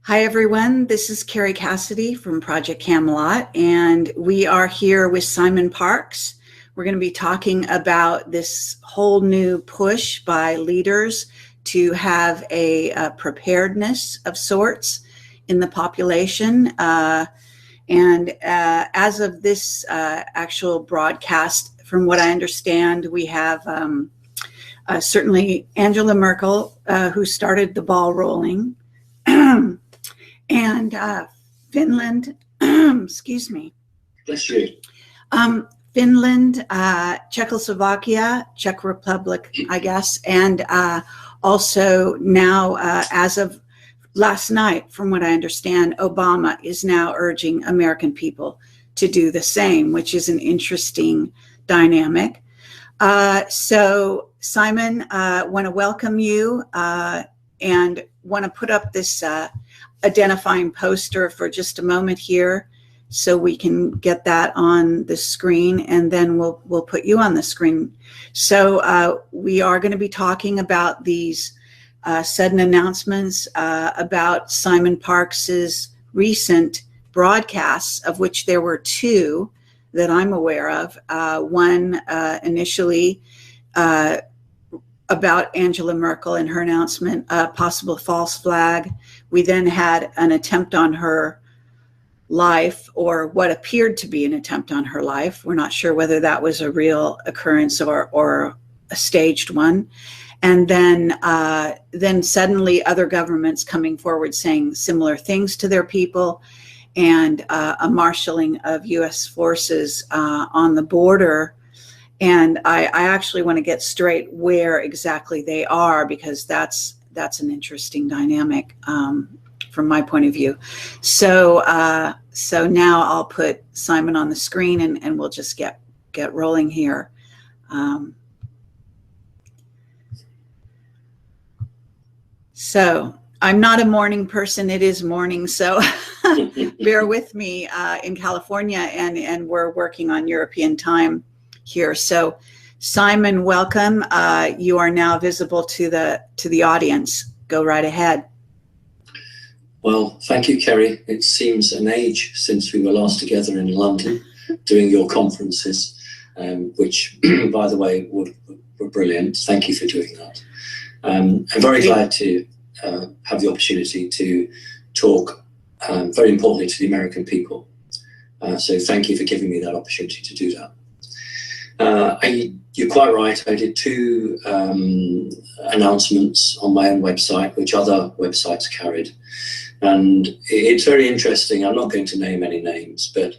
Hi, everyone. This is Kerry Cassidy from Project Camelot, and we are here with Simon Parkes. We're going to be talking about this whole new push by leaders to have a preparedness of sorts in the population. As of this actual broadcast, from what I understand, we have certainly Angela Merkel, who started the ball rolling. And Finland, excuse me. Bless you. Finland, Czechoslovaquia, Czech Republic, I guess, and also now, as of last night, from what I understand, Obama is now urging American people to do the same, which is an interesting dynamic. So, Simon, want to welcome you and want to put up this identifying poster for just a moment here so we can get that on the screen, and then we'll put you on the screen. So we are going to be talking about these sudden announcements about Simon Parkes's recent broadcasts, of which there were two that I'm aware of. One initially about Angela Merkel and her announcement, possible false flag. We then had an attempt on her life, or what appeared to be an attempt on her life. We're not sure whether that was a real occurrence or a staged one. And then suddenly other governments coming forward saying similar things to their people, and a marshaling of U.S. forces on the border. And I actually want to get straight where exactly they are, because that's an interesting dynamic from my point of view. So so now I'll put Simon on the screen, and we'll just get rolling here. So I'm not a morning person. It is morning, so bear with me in California, and we're working on European time here. So Simon, welcome. You are now visible to the audience. Go right ahead. Well, thank you, Kerry. It seems an age since we were last together in London doing your conferences, which, by the way, were brilliant. Thank you for doing that. I'm very glad to have the opportunity to talk, very importantly, to the American people. So thank you for giving me that opportunity to do that. You're quite right. I did two announcements on my own website, which other websites carried. And it's very interesting. I'm not going to name any names, but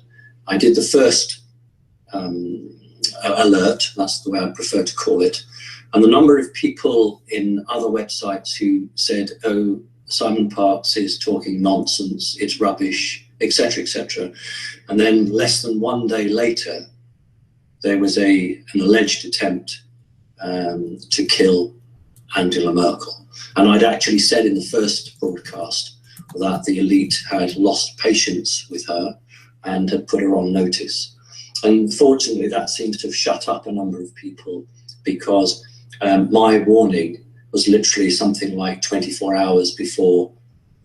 I did the first alert. That's the way I prefer to call it. And the number of people in other websites who said, oh, Simon Parkes is talking nonsense, it's rubbish, etc., etc. And then less than one day later, there was an alleged attempt to kill Angela Merkel. And I'd actually said in the first broadcast that the elite had lost patience with her and had put her on notice. Unfortunately, that seems to have shut up a number of people, because my warning was literally something like 24 hours before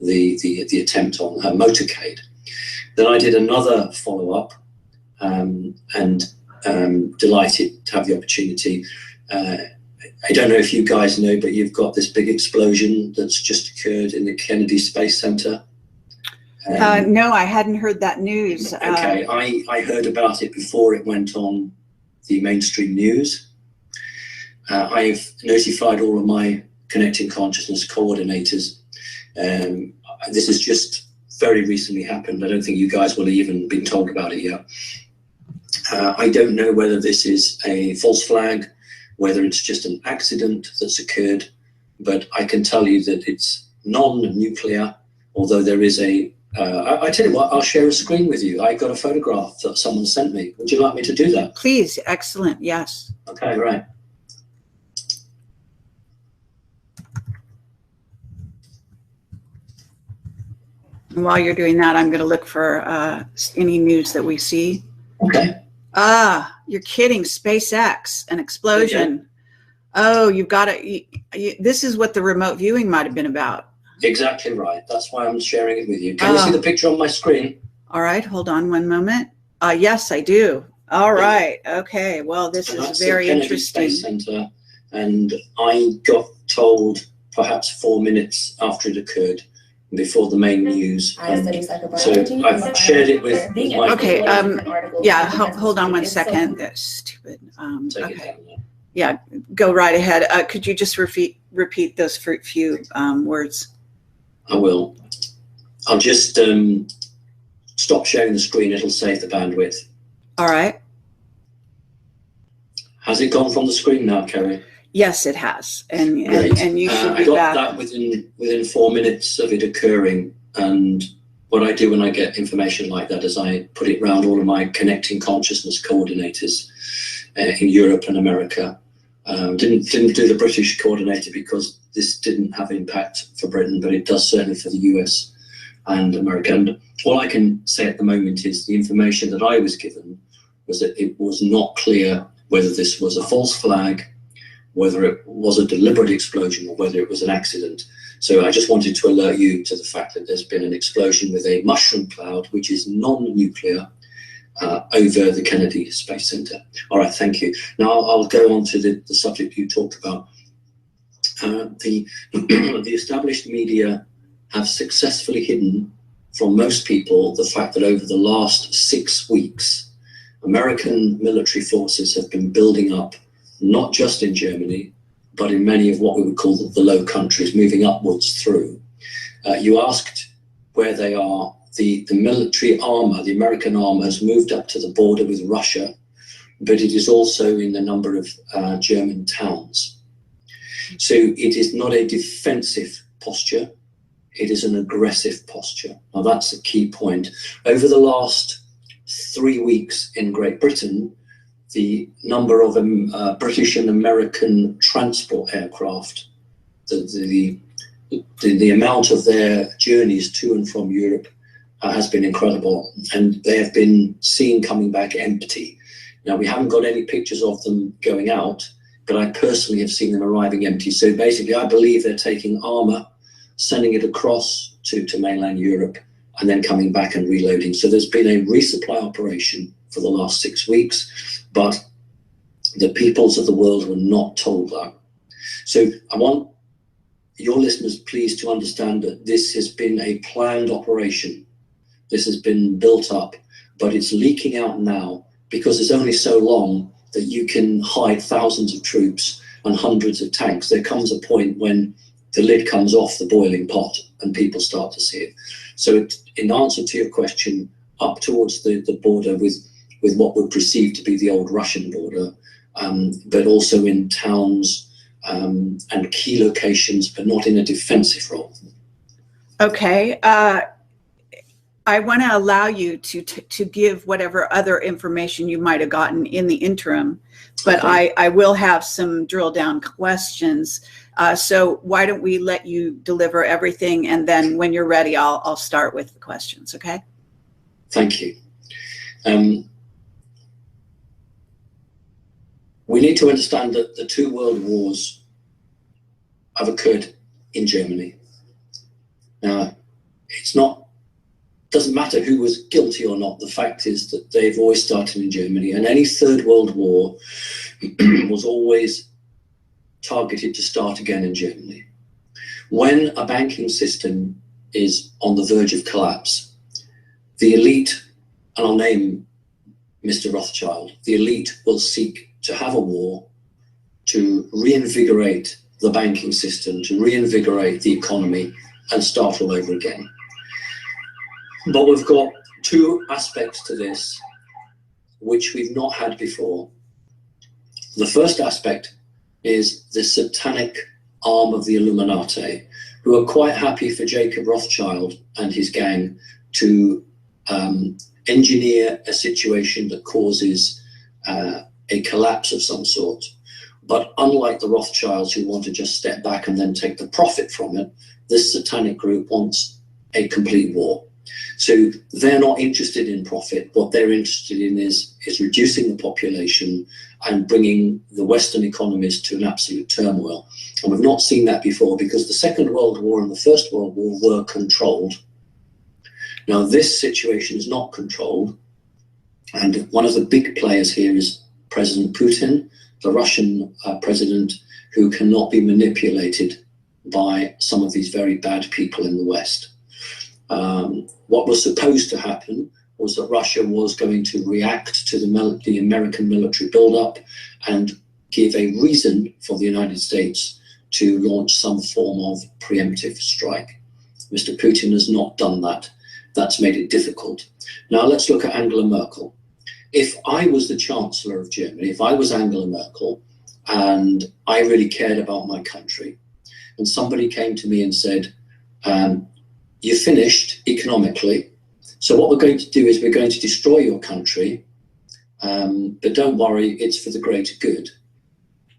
the attempt on her motorcade. Then I did another follow-up, and delighted to have the opportunity. I don't know if you guys know, but you've got this big explosion that's just occurred in the Kennedy Space Center. No, I hadn't heard that news. Okay, I heard about it before it went on the mainstream news. I've notified all of my Connecting Consciousness coordinators. This has just very recently happened. I don't think you guys will have even been told about it yet. I don't know whether this is a false flag, whether it's just an accident that's occurred, but I can tell you that it's non-nuclear, although there is I tell you what, I'll share a screen with you. I got a photograph that someone sent me. Would you like me to do that? Please, excellent, yes. Okay, right. And while you're doing that, I'm going to look for any news that we see. Okay. You're kidding. SpaceX, an explosion. Okay. Oh, you've got to, this is what the remote viewing might have been about. Exactly right. That's why I'm sharing it with you. Can you see the picture on my screen? All right, hold on one moment. Yes, I do. All right. Okay. Well, this is very interesting. Space Center, and I got told perhaps 4 minutes after it occurred, before the main news. So I've shared it with my. Okay. Yeah. Hold on one second. That's stupid. Okay. Yeah. Go right ahead. Could you just repeat those few words? I will. I'll just stop sharing the screen. It'll save the bandwidth. All right. Has it gone from the screen now, Kerry? Yes, it has, and you should be I got back. that within 4 minutes of it occurring. And what I do when I get information like that is I put it around all of my connecting consciousness coordinators in Europe and America. Didn't do the British coordinator because this didn't have impact for Britain, but it does certainly for the US and America. And all I can say at the moment is the information that I was given was that it was not clear whether this was a false flag, whether it was a deliberate explosion, or whether it was an accident. So I just wanted to alert you to the fact that there's been an explosion with a mushroom cloud, which is non-nuclear, over the Kennedy Space Center. All right, thank you. Now I'll go on to the subject you talked about. The established media have successfully hidden from most people the fact that over the last 6 weeks, American military forces have been building up, not just in Germany, but in many of what we would call the low countries, moving upwards through. You asked where they are. The military armor, the American armor, has moved up to the border with Russia, but it is also in a number of German towns. So it is not a defensive posture, it is an aggressive posture. Now that's a key point. Over the last 3 weeks in Great Britain, the number of British and American transport aircraft, the amount of their journeys to and from Europe has been incredible, and they have been seen coming back empty. Now, we haven't got any pictures of them going out, but I personally have seen them arriving empty. So basically, I believe they're taking armor, sending it across to mainland Europe, and then coming back and reloading. So there's been a resupply operation for the last 6 weeks, but the peoples of the world were not told that. So I want your listeners please to understand that this has been a planned operation. This has been built up, but it's leaking out now because it's only so long that you can hide thousands of troops and hundreds of tanks. There comes a point when the lid comes off the boiling pot and people start to see it. So in answer to your question, up towards the border with what would perceive to be the old Russian border, but also in towns and key locations, but not in a defensive role. Okay. I want to allow you to give whatever other information you might have gotten in the interim, but okay. I will have some drill down questions. So why don't we let you deliver everything, and then when you're ready, I'll start with the questions. Okay. Thank you. We need to understand that the 2 world wars have occurred in Germany. Now, doesn't matter who was guilty or not. The fact is that they've always started in Germany, and any 3rd World War was always targeted to start again in Germany. When a banking system is on the verge of collapse, the elite, and I'll name Mr. Rothschild, the elite will seek to have a war to reinvigorate the banking system, to reinvigorate the economy and start all over again. But we've got 2 aspects to this which we've not had before. The first aspect is the satanic arm of the Illuminati, who are quite happy for Jacob Rothschild and his gang to engineer a situation that causes a collapse of some sort. But unlike the Rothschilds, who want to just step back and then take the profit from it, this satanic group wants a complete war. So they're not interested in profit. What they're interested in is reducing the population and bringing the Western economies to an absolute turmoil. And we've not seen that before, because the Second World War and the First World War were controlled. Now this situation is not controlled. And one of the big players here is President Putin, the Russian president, who cannot be manipulated by some of these very bad people in the West. What was supposed to happen was that Russia was going to react to the American military buildup and give a reason for the United States to launch some form of preemptive strike. Mr. Putin has not done that. That's made it difficult. Now let's look at Angela Merkel. If I was the Chancellor of Germany, if I was Angela Merkel and I really cared about my country, and somebody came to me and said, you're finished economically, so what we're going to do is we're going to destroy your country, but don't worry, it's for the greater good.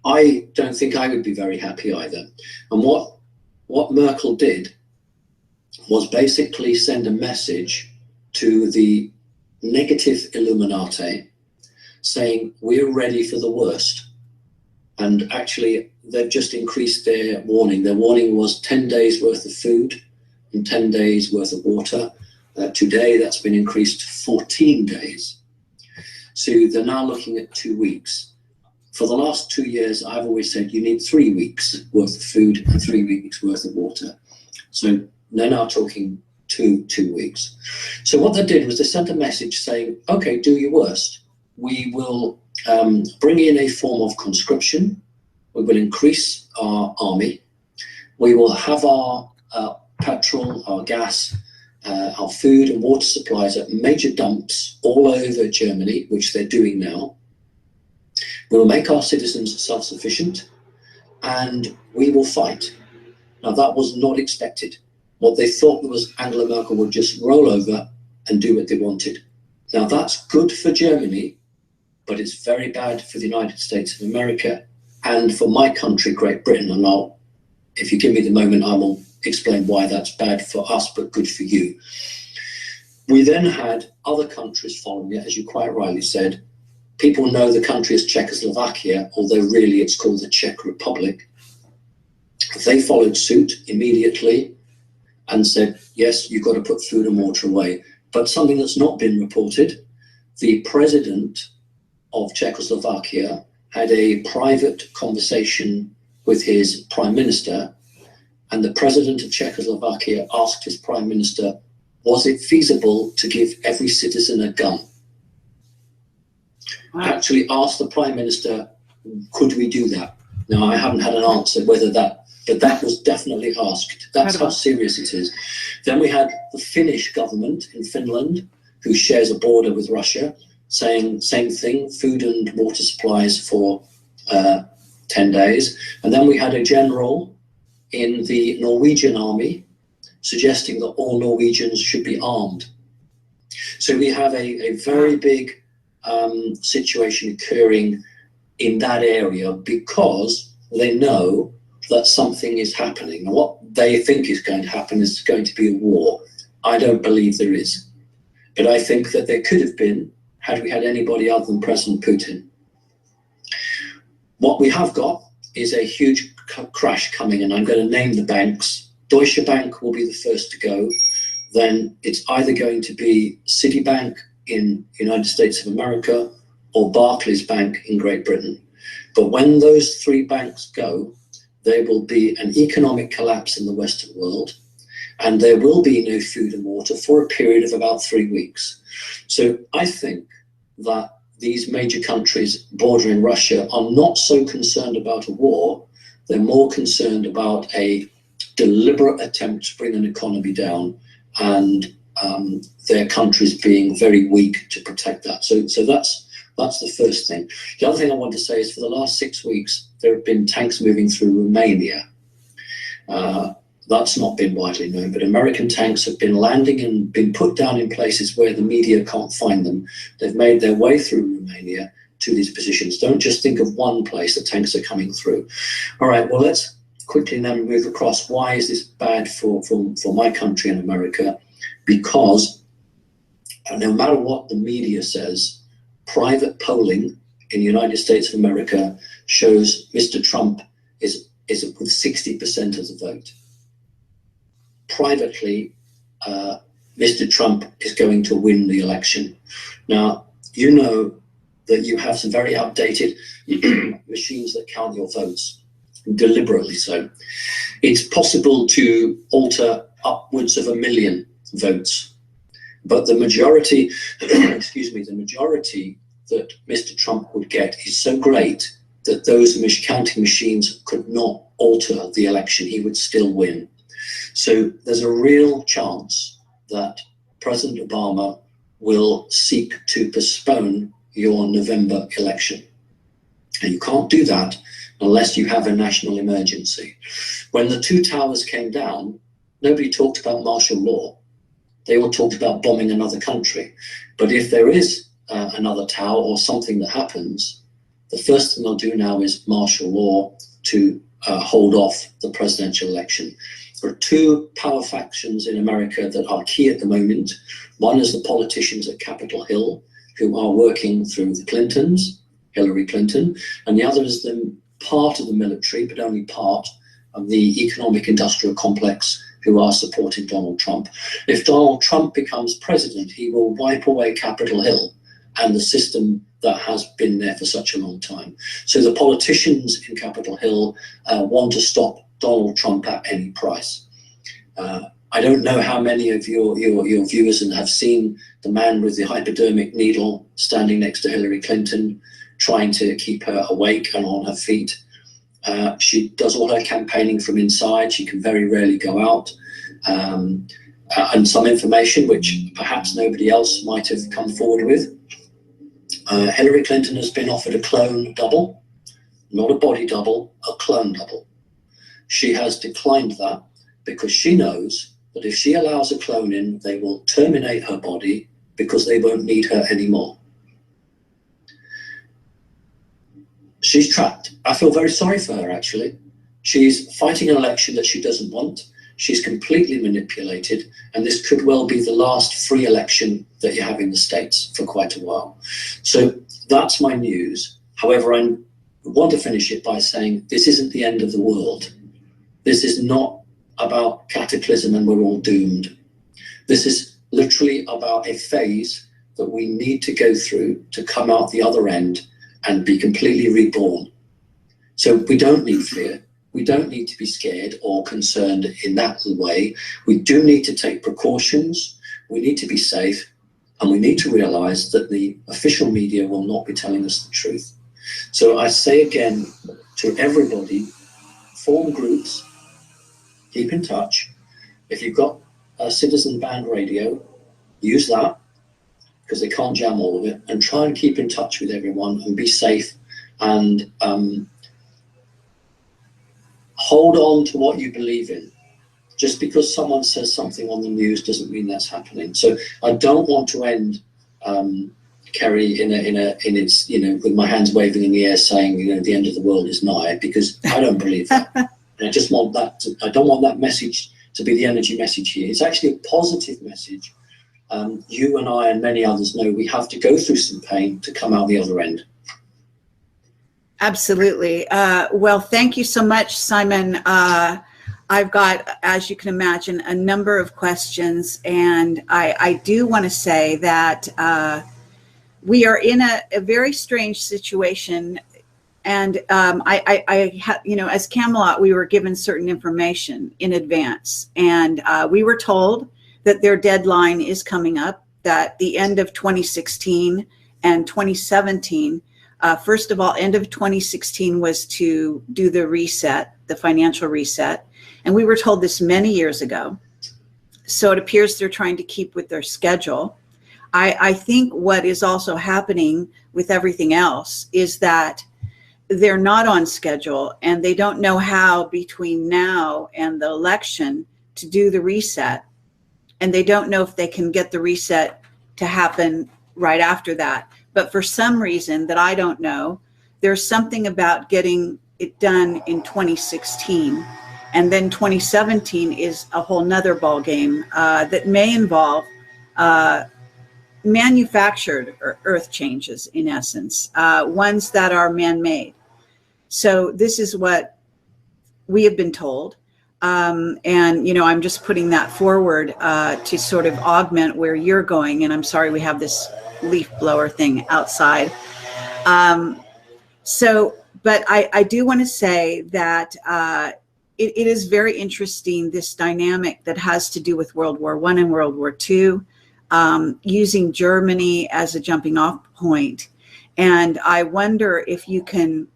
I don't think I would be very happy either. And what Merkel did was basically send a message to the negative Illuminati saying, we're ready for the worst. And actually, they've just increased their warning. Their warning was 10 days worth of food and 10 days worth of water. Today, that's been increased to 14 days. So they're now looking at 2 weeks. For the last 2 years, I've always said you need 3 weeks worth of food and 3 weeks worth of water. So they're now talking two weeks. So what they did was they sent a message saying, okay, do your worst. We will bring in a form of conscription. We will increase our army. We will have our petrol, our gas, our food and water supplies at major dumps all over Germany, which they're doing now. We will make our citizens self-sufficient, and we will fight. Now that was not expected. What they thought was Angela Merkel would just roll over and do what they wanted. Now that's good for Germany, but it's very bad for the United States of America and for my country, Great Britain. And if you give me the moment, I will explain why that's bad for us, but good for you. We then had other countries following it, as you quite rightly said. People know the country as Czechoslovaquia, although really it's called the Czech Republic. They followed suit immediately and said, yes, you've got to put food and water away. But something that's not been reported, the president of Czechoslovaquia had a private conversation with his prime minister, and the president of Czechoslovaquia asked his prime minister, was it feasible to give every citizen a gun? Wow. Actually asked the prime minister, could we do that? Now, I haven't had an answer whether that, but that was definitely asked. That's how serious it is. Then we had the Finnish government in Finland, who shares a border with Russia, saying same thing, food and water supplies for 10 days. And then we had a general in the Norwegian army suggesting that all Norwegians should be armed. So we have a very big situation occurring in that area because they know that something is happening. And what they think is going to happen is going to be a war. I don't believe there is. But I think that there could have been had we had anybody other than President Putin. What we have got is a huge crash coming, and I'm going to name the banks. Deutsche Bank will be the first to go. Then it's either going to be Citibank in the United States of America or Barclays Bank in Great Britain. But when those three banks go, there will be an economic collapse in the Western world, and there will be no food and water for a period of about 3 weeks. So I think that these major countries bordering Russia are not so concerned about a war. They're more concerned about a deliberate attempt to bring an economy down, and their countries being very weak to protect that. So that's the first thing. The other thing I want to say is for the last 6 weeks, there have been tanks moving through Romania. That's not been widely known, but American tanks have been landing and been put down in places where the media can't find them. They've made their way through Romania to these positions. Don't just think of one place the tanks are coming through. All right, well, let's quickly then move across. Why is this bad for my country and America? because no matter what the media says, private polling in the United States of America shows Mr. Trump is with 60% of the vote. Privately, Mr. Trump is going to win the election. Now, you know that you have some very outdated machines that count your votes, deliberately so. It's possible to alter upwards of 1 million votes, but the majority, excuse me, the majority that Mr. Trump would get is so great that those counting machines could not alter the election. He would still win. So there's a real chance that President Obama will seek to postpone your November election. And you can't do that unless you have a national emergency. When the two towers came down, nobody talked about martial law. They all talked about bombing another country. But if there is another tower or something that happens, the first thing they'll do now is martial law to hold off the presidential election. There are two power factions in America that are key at the moment. One is the politicians at Capitol Hill, who are working through the Clintons, Hillary Clinton, and the other is the part of the military, but only part of the economic industrial complex, who are supporting Donald Trump. If Donald Trump becomes president, he will wipe away Capitol Hill and the system that has been there for such a long time. So the politicians in Capitol Hill want to stop Donald Trump at any price. I don't know how many of your viewers have seen the man with the hypodermic needle standing next to Hillary Clinton, trying to keep her awake and on her feet. She does all her campaigning from inside. She can very rarely go out. And some information which perhaps nobody else might have come forward with. Hillary Clinton has been offered a clone double, not a body double, a clone double. She has declined that because she knows that if she allows a clone in, they will terminate her body because they won't need her anymore. She's trapped. I feel very sorry for her, actually. She's fighting an election that she doesn't want. She's completely manipulated, and this could well be the last free election that you have in the States for quite a while. So that's my news. However, I want to finish it by saying this isn't the end of the world. This is not about cataclysm and we're all doomed. This is literally about a phase that we need to go through to come out the other end and be completely reborn. So we don't need fear. We don't need to be scared or concerned in that way. We do need to take precautions. We need to be safe. And we need to realize that the official media will not be telling us the truth. So I say again to everybody, form groups, keep in touch. If you've got a citizen band radio, use that, because they can't jam all of it, and try and keep in touch with everyone and be safe and hold on to what you believe in. Just because someone says something on the news doesn't mean that's happening. So I don't want to end Kerry in its, with my hands waving in the air saying, the end of the world is nigh, because I don't believe that. And I just want that I don't want that message to be the energy message here. It's actually a positive message. You and I and many others know we have to go through some pain to come out the other end. Absolutely. Well, thank you so much, Simon. I've got, as you can imagine, a number of questions, and I do want to say that we are in a very strange situation. And as Camelot, we were given certain information in advance, and we were told that their deadline is coming up, that the end of 2016 and 2017. First of all, end of 2016 was to do the reset, the financial reset. And we were told this many years ago. So it appears they're trying to keep with their schedule. I think what is also happening with everything else is that they're not on schedule, and they don't know how between now and the election to do the reset. And they don't know if they can get the reset to happen right after that. But for some reason that I don't know, there's something about getting it done in 2016 And then 2017 is a whole nother ball game that may involve manufactured earth changes, in essence, ones that are man-made. So this is what we have been told. And, you know, I'm just putting that forward to sort of augment where you're going. And I'm sorry we have this leaf blower thing outside. But I do want to say that it is very interesting, this dynamic that has to do with World War I and World War II, using Germany as a jumping off point. And I wonder if you can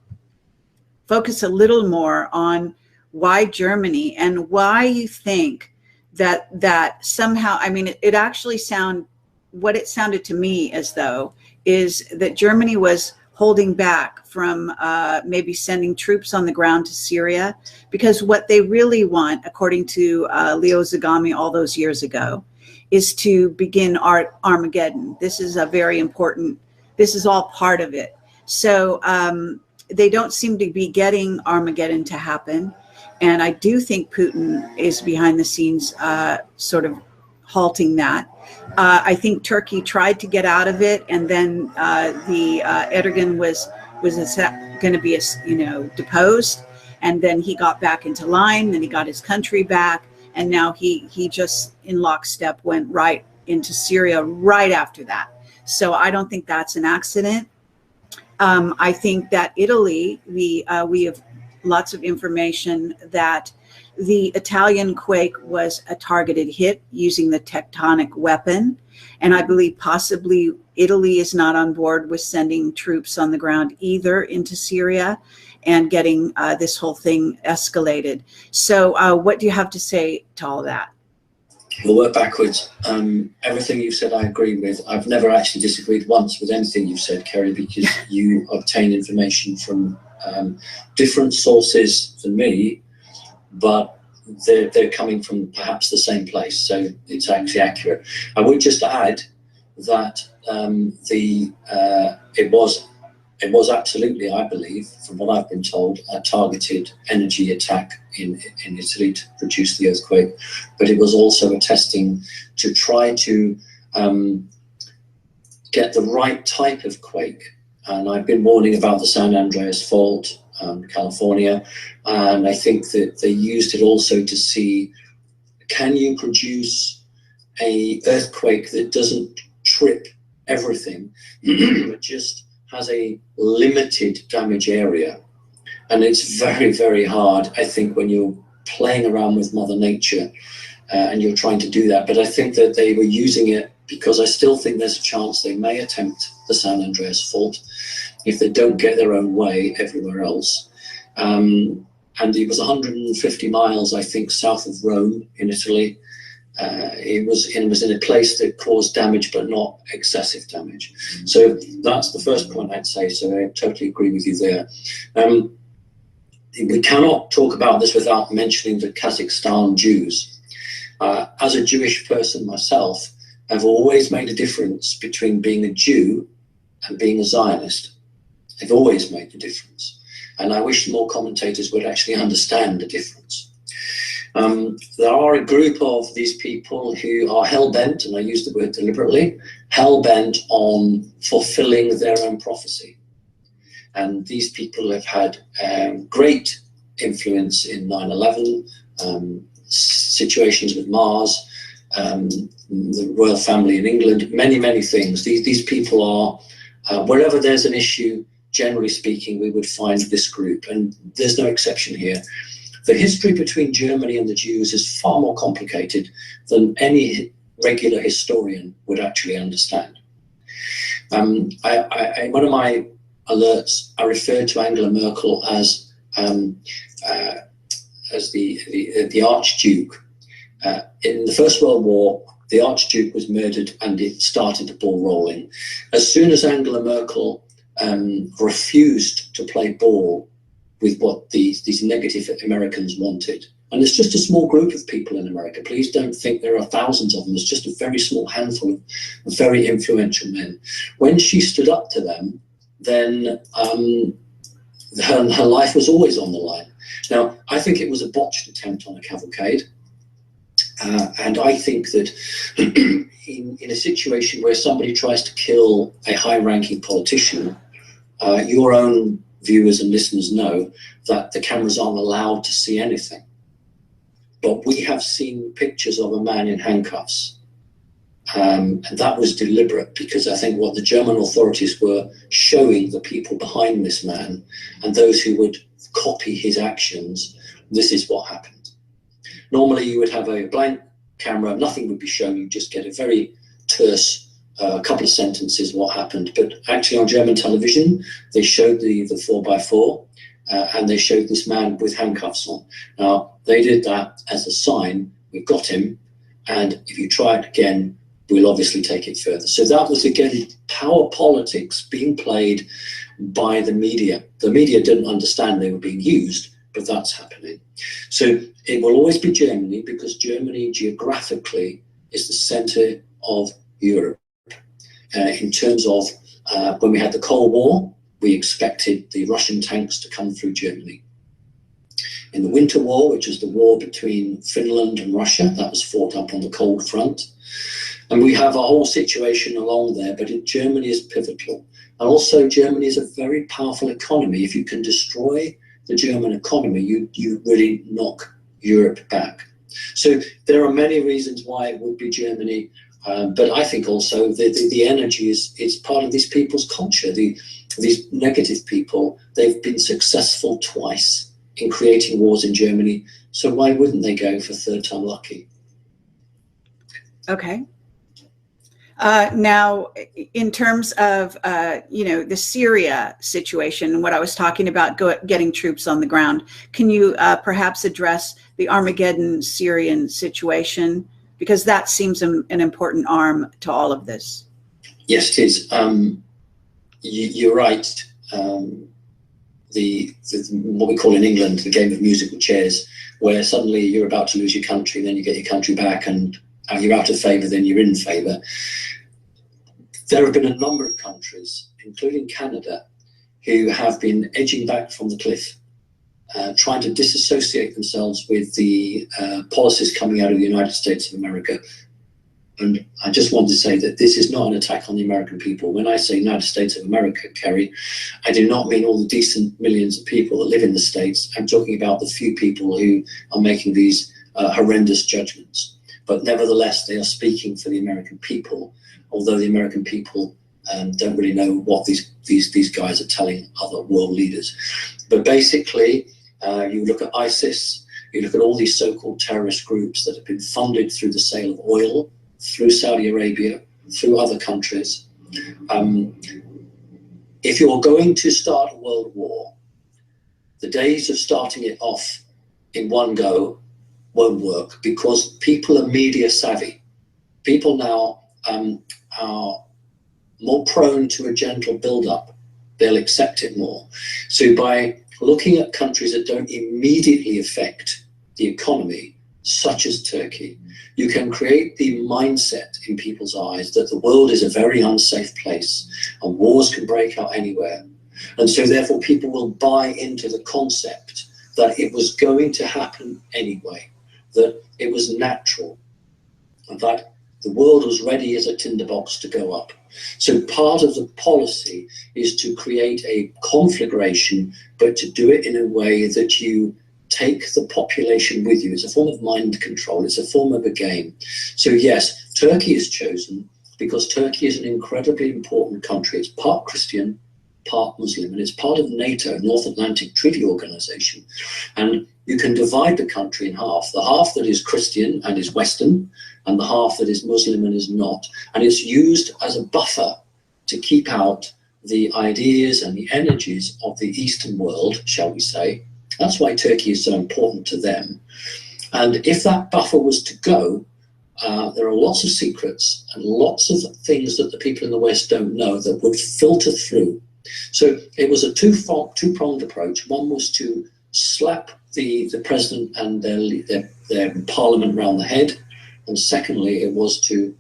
focus a little more on why Germany and why you think that somehow, I mean, it actually what it sounded to me as though is that Germany was holding back from maybe sending troops on the ground to Syria, because what they really want, according to Leo Zagami all those years ago, is to begin Armageddon. This is a very important, this is all part of it. So they don't seem to be getting Armageddon to happen. And I do think Putin is behind the scenes sort of halting that. I think Turkey tried to get out of it, and then Erdogan was going to be, deposed, and then he got back into line. Then he got his country back, and now he just in lockstep went right into Syria right after that. So I don't think that's an accident. I think that Italy, we have lots of information that the Italian quake was a targeted hit using the tectonic weapon. And I believe possibly Italy is not on board with sending troops on the ground either into Syria and getting this whole thing escalated. So what do you have to say to all that? We'll work backwards. Everything you've said, I agree with. I've never actually disagreed once with anything you've said, Kerry, because you obtain information from different sources than me, but they're coming from perhaps the same place, so it's actually accurate. I would just add that it was absolutely, I believe, from what I've been told, a targeted energy attack in Italy to produce the earthquake, but it was also a testing to try to get the right type of quake. And I've been warning about the San Andreas fault, California, and I think that they used it also to see, can you produce a earthquake that doesn't trip everything, but just has a limited damage area. And it's very, very hard, I think, when you're playing around with Mother Nature and you're trying to do that. But I think that they were using it because I still think there's a chance they may attempt the San Andreas fault if they don't get their own way everywhere else. And it was 150 miles, I think, south of Rome in Italy. It was in a place that caused damage, but not excessive damage. So that's the first point I'd say. So I totally agree with you there. We cannot talk about this without mentioning the Kazakhstan Jews. As a Jewish person myself, I've always made a difference between being a Jew and being a Zionist. I've always made the difference. And I wish more commentators would actually understand the difference. There are a group of these people who are hell-bent, and I use the word deliberately, hell-bent on fulfilling their own prophecy. And these people have had great influence in 9/11, situations with Mars, the royal family in England, many, many things. These people are, wherever there's an issue, generally speaking, we would find this group, and there's no exception here. The history between Germany and the Jews is far more complicated than any regular historian would actually understand. One of my alerts, I referred to Angela Merkel as the Archduke. In the First World War, the Archduke was murdered, and it started the ball rolling. As soon as Angela Merkel refused to play ball with what these negative Americans wanted. And it's just a small group of people in America. Please don't think there are thousands of them. It's just a very small handful of very influential men. When she stood up to them, then her life was always on the line. Now, I think it was a botched attempt on a cavalcade. And I think that in a situation where somebody tries to kill a high-ranking politician, your own viewers and listeners know that the cameras aren't allowed to see anything. But we have seen pictures of a man in handcuffs. And that was deliberate, because I think what the German authorities were showing the people behind this man and those who would copy his actions, this is what happened. Normally you would have a blank camera, nothing would be shown, you just get a very terse couple of sentences what happened. But actually on German television, they showed the 4x4 and they showed this man with handcuffs on. Now, they did that as a sign, we've got him, and if you try it again, we'll obviously take it further. So that was, again, power politics being played by the media. The media didn't understand they were being used, but that's happening. So it will always be Germany, because Germany geographically is the center of Europe. In terms of when we had the Cold War, we expected the Russian tanks to come through Germany. In the Winter War, which is the war between Finland and Russia, that was fought up on the cold front. And we have a whole situation along there, but Germany is pivotal. And also Germany is a very powerful economy. If you can destroy the German economy, you really knock Europe back. So there are many reasons why it would be Germany, but I think also the energy is part of these people's culture. These negative people, they've been successful twice in creating wars in Germany, so why wouldn't they go for third time lucky? Okay. Now, in terms of, the Syria situation, what I was talking about, getting troops on the ground, can you perhaps address the Armageddon Syrian situation? Because that seems an important arm to all of this. Yes, it is. You're right. What we call in England the game of musical chairs, where suddenly you're about to lose your country, then you get your country back, and you're out of favour, then you're in favour. There have been a number of countries, including Canada, who have been edging back from the cliff, trying to disassociate themselves with the policies coming out of the United States of America. And I just want to say that this is not an attack on the American people. When I say United States of America, Kerry, I do not mean all the decent millions of people that live in the States. I'm talking about the few people who are making these horrendous judgments. But nevertheless, they are speaking for the American people, although the American people don't really know what these guys are telling other world leaders. But basically, you look at ISIS, you look at all these so-called terrorist groups that have been funded through the sale of oil, through Saudi Arabia, through other countries. If you're going to start a world war, the days of starting it off in one go won't work, because people are media savvy. People now are more prone to a gentle build-up. They'll accept it more. So by looking at countries that don't immediately affect the economy, such as Turkey, you can create the mindset in people's eyes that the world is a very unsafe place and wars can break out anywhere. And so therefore people will buy into the concept that it was going to happen anyway, that it was natural, and that the world was ready as a tinderbox to go up. So part of the policy is to create a conflagration, but to do it in a way that you take the population with you. It's a form of mind control. It's a form of a game. So yes, Turkey is chosen because Turkey is an incredibly important country. It's part Christian, part Muslim, and it's part of NATO, North Atlantic Treaty Organization. And you can divide the country in half. The half that is Christian and is Western, and the half that is Muslim and is not. And it's used as a buffer to keep out the ideas and the energies of the Eastern world, shall we say. That's why Turkey is so important to them. And if that buffer was to go, there are lots of secrets and lots of things that the people in the West don't know that would filter through. So it was a two-pronged approach. One was to slap the president and their parliament round the head. And secondly, it was to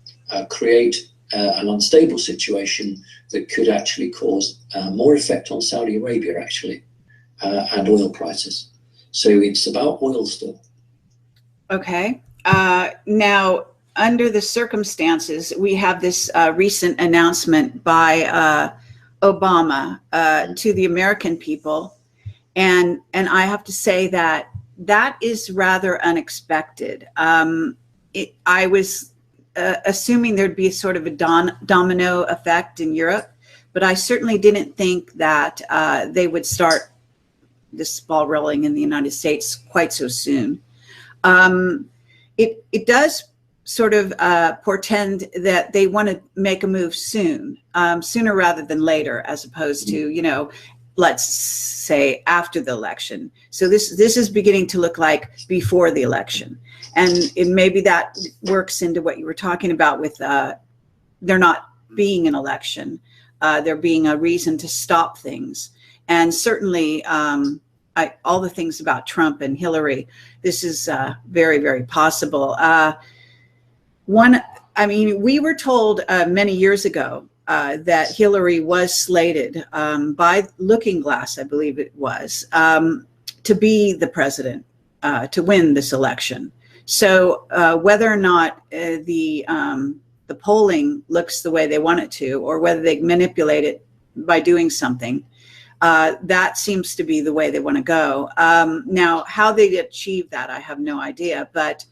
create an unstable situation that could actually cause more effect on Saudi Arabia, actually, and oil prices. So it's about oil still. Okay. Now, under the circumstances, we have this recent announcement by Obama to the American people. And I have to say that is rather unexpected. I was assuming there'd be sort of a domino effect in Europe, but I certainly didn't think that they would start this ball rolling in the United States quite so soon. It does sort of portend that they want to make a move soon, sooner rather than later, as opposed to, you know, let's say after the election. So this is beginning to look like before the election. And maybe that works into what you were talking about with there not being an election, there being a reason to stop things. And certainly all the things about Trump and Hillary, this is very, very possible. I mean, we were told many years ago that Hillary was slated by Looking Glass, I believe it was, to be the president, to win this election. So whether or not the polling looks the way they want it to, or whether they manipulate it by doing something, that seems to be the way they want to go. Now, how they achieve that, I have no idea, but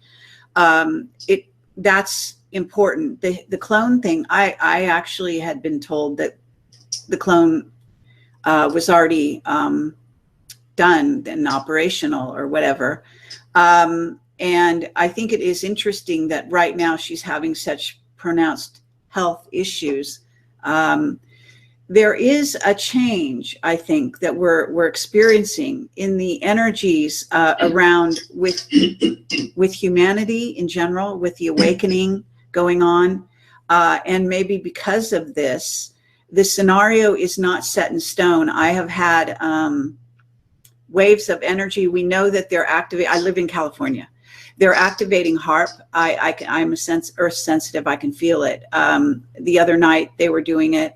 that's important. The clone thing, I actually had been told that the clone was already done and operational or whatever. And I think it is interesting that right now she's having such pronounced health issues. There is a change, I think, that we're experiencing in the energies around with humanity in general, with the awakening going on. And maybe because of this, the scenario is not set in stone. I have had waves of energy. We know that they're activating. I live in California. They're activating HARP. I'm earth sensitive. I can feel it. The other night they were doing it,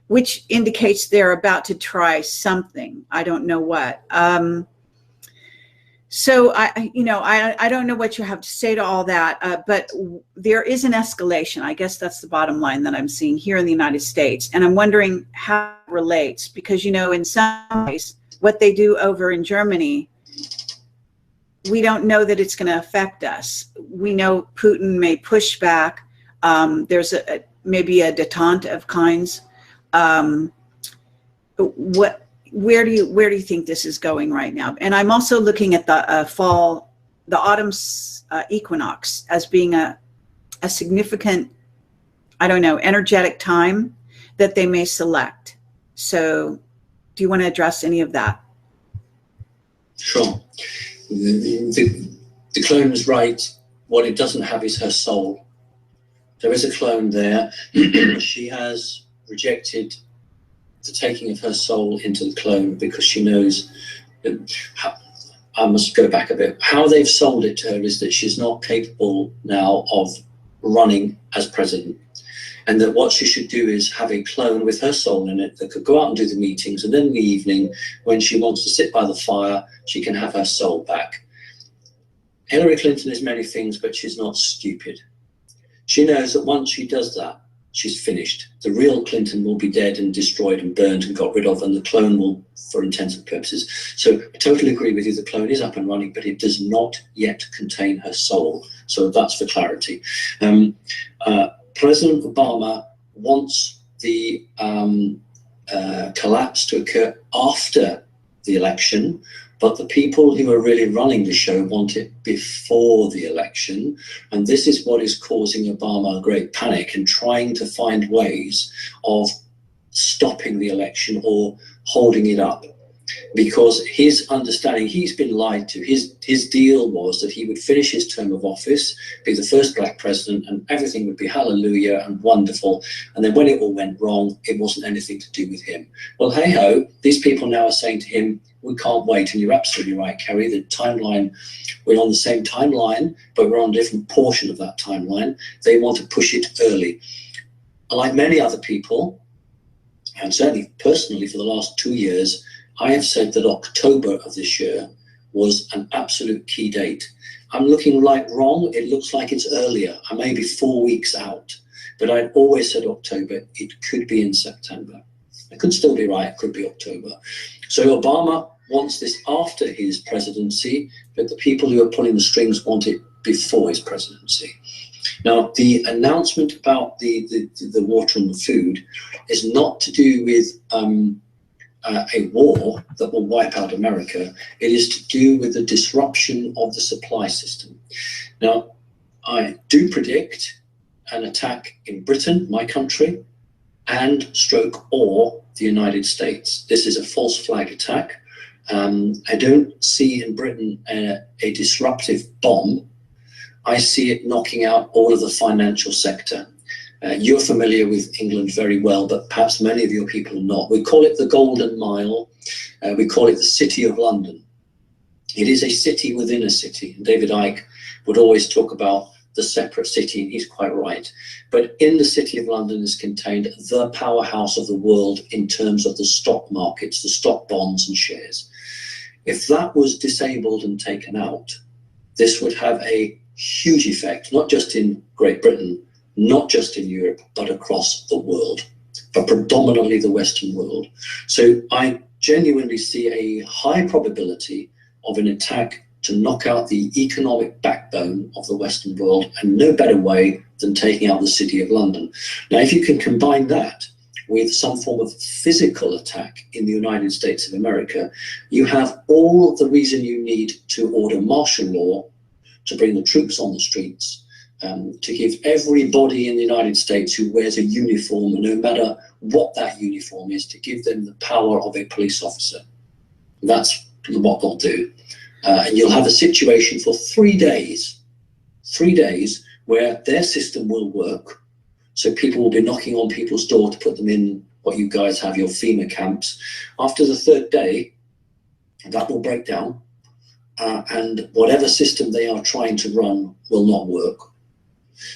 which indicates they're about to try something. I don't know what. So I don't know what you have to say to all that, but there is an escalation. I guess that's the bottom line that I'm seeing here in the United States. And I'm wondering how it relates, because, you know, in some ways, what they do over in Germany, we don't know that it's going to affect us. We know Putin may push back. There's maybe a detente of kinds. Where do you think this is going right now? And I'm also looking at the autumn equinox as being a significant, I don't know, energetic time that they may select. So do you want to address any of that? Sure. The clone is right. What it doesn't have is her soul. There is a clone there. She has rejected the taking of her soul into the clone because she knows that, I must go back a bit, how they've sold it to her is that she's not capable now of running as president, and that what she should do is have a clone with her soul in it that could go out and do the meetings, and then in the evening when she wants to sit by the fire, she can have her soul back. Hillary Clinton is many things, but she's not stupid. She knows that once she does that, she's finished. The real Clinton will be dead and destroyed and burned and got rid of, and the clone will, for intents and purposes. So I totally agree with you, the clone is up and running, but it does not yet contain her soul. So that's for clarity. President Obama wants the collapse to occur after the election, but the people who are really running the show want it before the election. And this is what is causing Obama a great panic and trying to find ways of stopping the election or holding it up. Because his understanding, he's been lied to. His deal was that he would finish his term of office, be the first black president, and everything would be hallelujah and wonderful. And then when it all went wrong, it wasn't anything to do with him. Well, hey ho, these people now are saying to him, we can't wait. And you're absolutely right, Kerry, the timeline, we're on the same timeline, but we're on a different portion of that timeline. They want to push it early. Like many other people, and certainly personally for the last 2 years, I have said that October of this year was an absolute key date. I'm looking like wrong. It looks like it's earlier. I may be 4 weeks out, but I'd always said October. It could be in September. It could still be right. It could be October. So Obama wants this after his presidency, but the people who are pulling the strings want it before his presidency. Now, the announcement about the water and the food is not to do with a war that will wipe out America. It is to do with the disruption of the supply system. Now, I do predict an attack in Britain, my country, and or the United States. This is a false flag attack. I don't see in Britain a disruptive bomb. I see it knocking out all of the financial sector. You're familiar with England very well, but perhaps many of your people are not. We call it the Golden Mile. We call it the City of London. It is a city within a city. David Icke would always talk about the separate city, and he's quite right. But in the City of London is contained the powerhouse of the world in terms of the stock markets, the stock bonds and shares. If that was disabled and taken out, this would have a huge effect, not just in Great Britain, not just in Europe, but across the world, but predominantly the Western world. So I genuinely see a high probability of an attack to knock out the economic backbone of the Western world, and no better way than taking out the City of London. Now, if you can combine that with some form of physical attack in the United States of America, you have all the reason you need to order martial law, to bring the troops on the streets, to give everybody in the United States who wears a uniform, and no matter what that uniform is, to give them the power of a police officer. That's what they'll do. And you'll have a situation for 3 days, where their system will work. So people will be knocking on people's door to put them in what you guys have, your FEMA camps. After the 3rd day, that will break down. And whatever system they are trying to run will not work.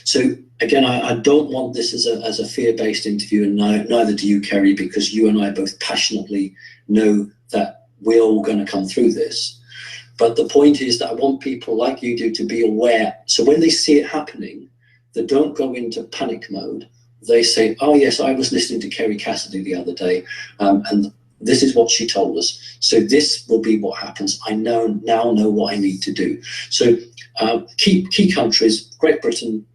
So again, I don't want this as a fear-based interview, and neither do you, Kerry, because you and I both passionately know that we're all going to come through this. But the point is that I want people like you do to be aware. So when they see it happening, they don't go into panic mode. They say, oh yes, I was listening to Kerry Cassidy the other day, and this is what she told us. So this will be what happens. I now know what I need to do. So key countries, Great Britain,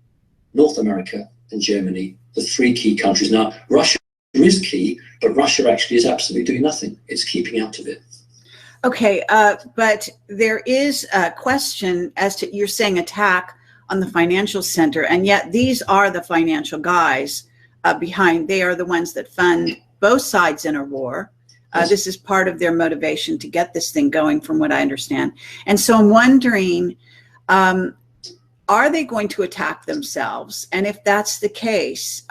North America, and Germany, the 3 key countries. Now, Russia is key, but Russia actually is absolutely doing nothing. It's keeping out of it. Okay, but there is a question as to, you're saying attack on the financial center, and yet these are the financial guys behind. They are the ones that fund both sides in a war. This is part of their motivation to get this thing going, from what I understand. And so I'm wondering, are they going to attack themselves? And if that's the case,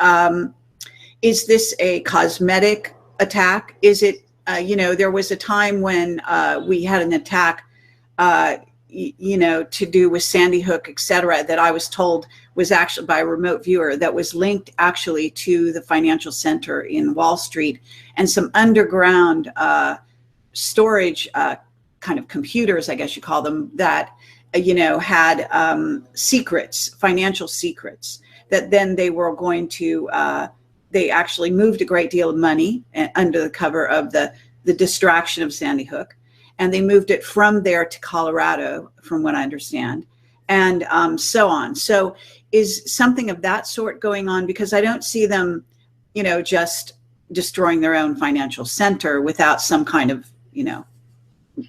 is this a cosmetic attack? Is it, there was a time when we had an attack, to do with Sandy Hook, et cetera, that I was told was actually by a remote viewer that was linked actually to the financial center in Wall Street, and some underground storage kind of computers, I guess you call them, that, had secrets, financial secrets, that then they were going to, they actually moved a great deal of money under the cover of the distraction of Sandy Hook. And they moved it from there to Colorado, from what I understand, and so on. So is something of that sort going on? Because I don't see them, just destroying their own financial center without some kind of,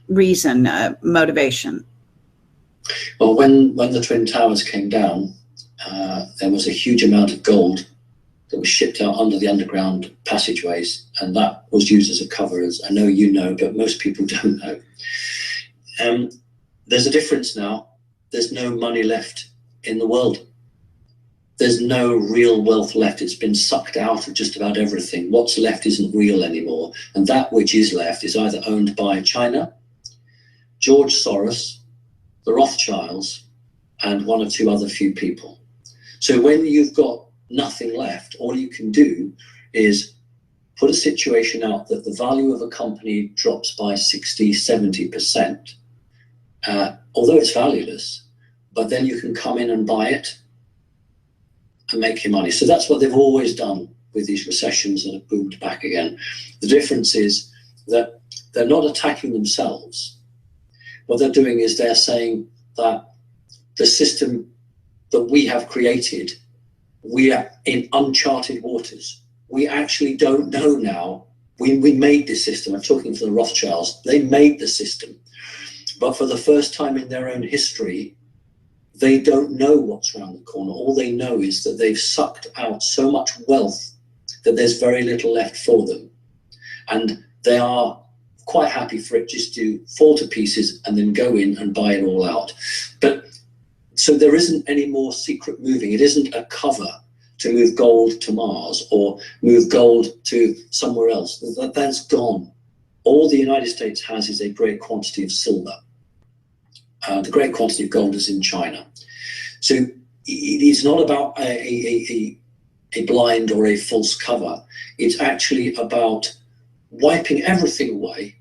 reason, motivation. Well, when the Twin Towers came down, there was a huge amount of gold that was shipped out under the underground passageways, and that was used as a cover, as I know you know, but most people don't know. There's a difference now. There's no money left in the world. There's no real wealth left. It's been sucked out of just about everything. What's left isn't real anymore, and that which is left is either owned by China, George Soros, the Rothschilds, and 1 or 2 other few people. So when you've got nothing left, all you can do is put a situation out that the value of a company drops by 60, 70%, although it's valueless, but then you can come in and buy it and make your money. So that's what they've always done with these recessions that have boomed back again. The difference is that they're not attacking themselves. What they're doing is they're saying that the system that we have created, we are in uncharted waters. We actually don't know now. We made this system. I'm talking for the Rothschilds. They made the system. But for the first time in their own history, they don't know what's around the corner. All they know is that they've sucked out so much wealth that there's very little left for them. And they are quite happy for it just to fall to pieces and then go in and buy it all out. But so there isn't any more secret moving. It isn't a cover to move gold to Mars or move gold to somewhere else. That's gone. All the United States has is a great quantity of silver. The great quantity of gold is in China. So it is not about a blind or a false cover. It's actually about wiping everything away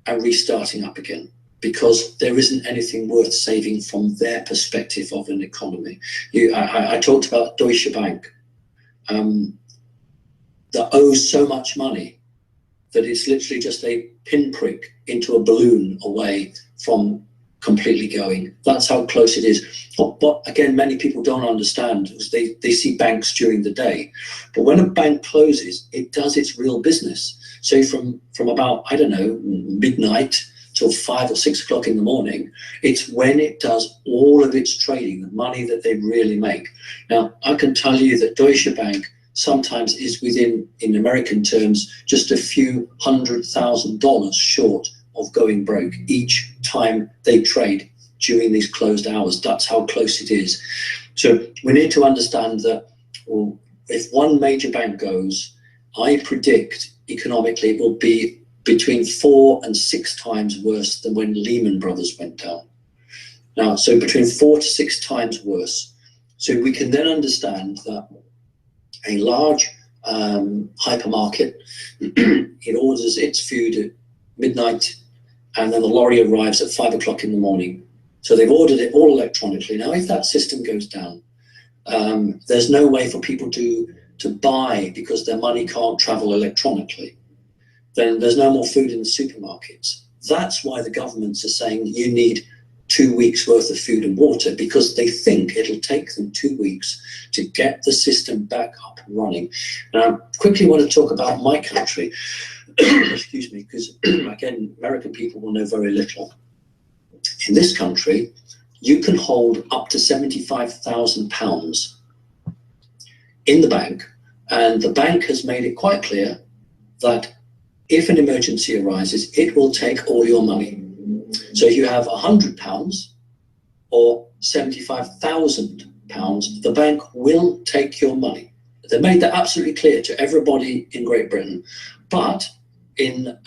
and restarting up again, because there isn't anything worth saving from their perspective of an economy. I talked about Deutsche Bank, that owes so much money that it's literally just a pinprick into a balloon away from completely going. That's how close it is. But again, many people don't understand, because they see banks during the day. But when a bank closes, it does its real business. So from about, I don't know, midnight till 5 or 6 o'clock in the morning, it's when it does all of its trading, the money that they really make. Now, I can tell you that Deutsche Bank sometimes is within, in American terms, just a few $100,000 short of going broke each time they trade during these closed hours. That's how close it is. So we need to understand that, well, if one major bank goes, I predict economically it will be between 4 and 6 times worse than when Lehman Brothers went down. Now, so between 4 to 6 times worse. So we can then understand that a large hypermarket, it orders its food at midnight, and then the lorry arrives at 5 o'clock in the morning. So they've ordered it all electronically. Now, if that system goes down, there's no way for people to buy because their money can't travel electronically. Then there's no more food in the supermarkets. That's why the governments are saying you need 2 weeks worth of food and water, because they think it'll take them 2 weeks to get the system back up and running. And I quickly want to talk about my country, excuse me, because again, American people will know very little. In this country, you can hold up to £75,000 in the bank, and the bank has made it quite clear that if an emergency arises, it will take all your money. So if you have £100 or £75,000, the bank will take your money. They made that absolutely clear to everybody in Great Britain. But in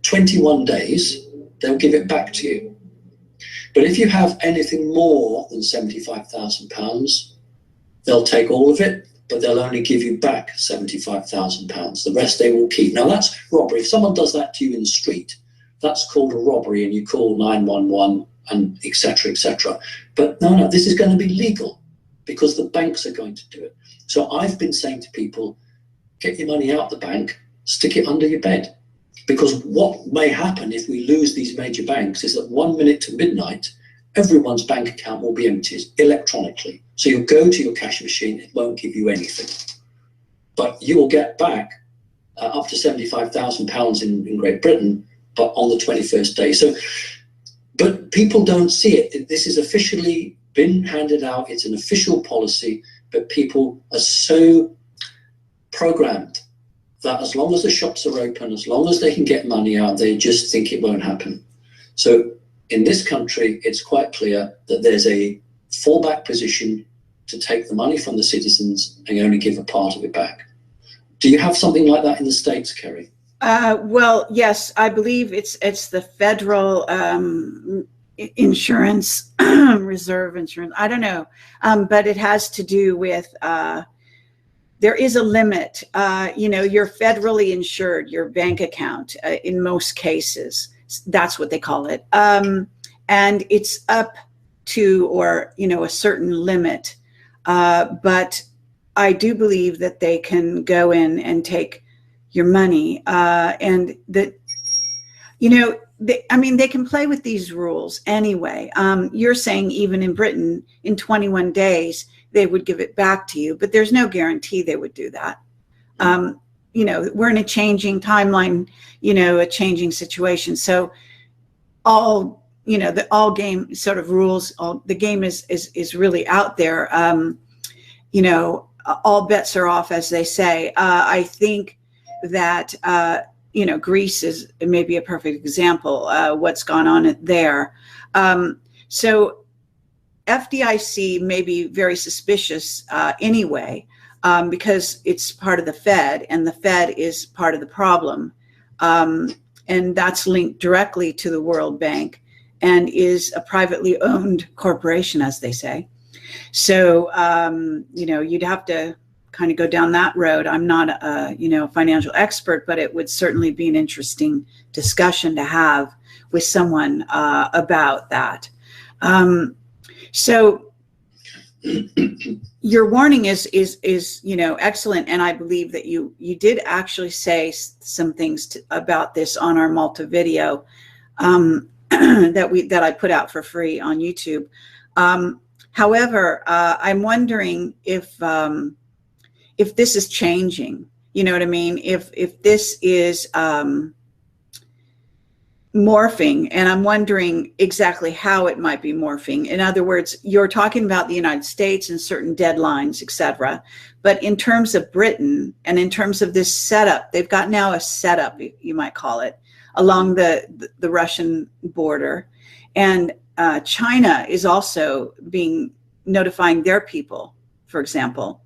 21 days, they'll give it back to you. But if you have anything more than £75,000, they'll take all of it, but they'll only give you back £75,000. The rest they will keep. Now, that's robbery. If someone does that to you in the street, that's called a robbery, and you call 911 and et cetera, et cetera. But no, this is going to be legal because the banks are going to do it. So I've been saying to people, get your money out the bank, stick it under your bed. Because what may happen if we lose these major banks is that 1 minute to midnight, everyone's bank account will be emptied electronically. So you'll go to your cash machine, it won't give you anything. But you will get back up to £75,000 in Great Britain, but on the 21st day. So, but people don't see it. This has officially been handed out. It's an official policy, but people are so programmed that as long as the shops are open, as long as they can get money out, they just think it won't happen. So in this country, it's quite clear that there's a fallback position to take the money from the citizens and only give a part of it back. Do you have something like that in the States, Kerry? Well, yes, I believe it's the federal insurance, reserve insurance. I don't know, but it has to do with there is a limit. You know, you're federally insured, your bank account in most cases. That's what they call it. and it's up to, or, you know, a certain limit. But I do believe that they can go in and take your money, and that, you know, I mean, they can play with these rules anyway. You're saying even in Britain, in 21 days, they would give it back to you, but there's no guarantee they would do that. You know, we're in a changing timeline, you know, a changing situation. So all, you know, all game sort of rules, the game is really out there. You know, all bets are off, as they say. I think that, you know, Greece is maybe a perfect example, what's gone on there. So FDIC may be very suspicious anyway, because it's part of the Fed, and the Fed is part of the problem. And that's linked directly to the World Bank and is a privately owned corporation, as they say. So, you know, you'd have to kind of go down that road. I'm not a, you know, financial expert, but it would certainly be an interesting discussion to have with someone about that. So your warning is, you know, excellent. And I believe that you did actually say some things about this on our Malta video that I put out for free on YouTube. However, I'm wondering if this is changing, you know what I mean? If this is morphing, and I'm wondering exactly how it might be morphing. In other words, you're talking about the United States and certain deadlines, etc. But in terms of Britain, and in terms of this setup, they've got now a setup, you might call it, along the Russian border. And China is also notifying their people, for example,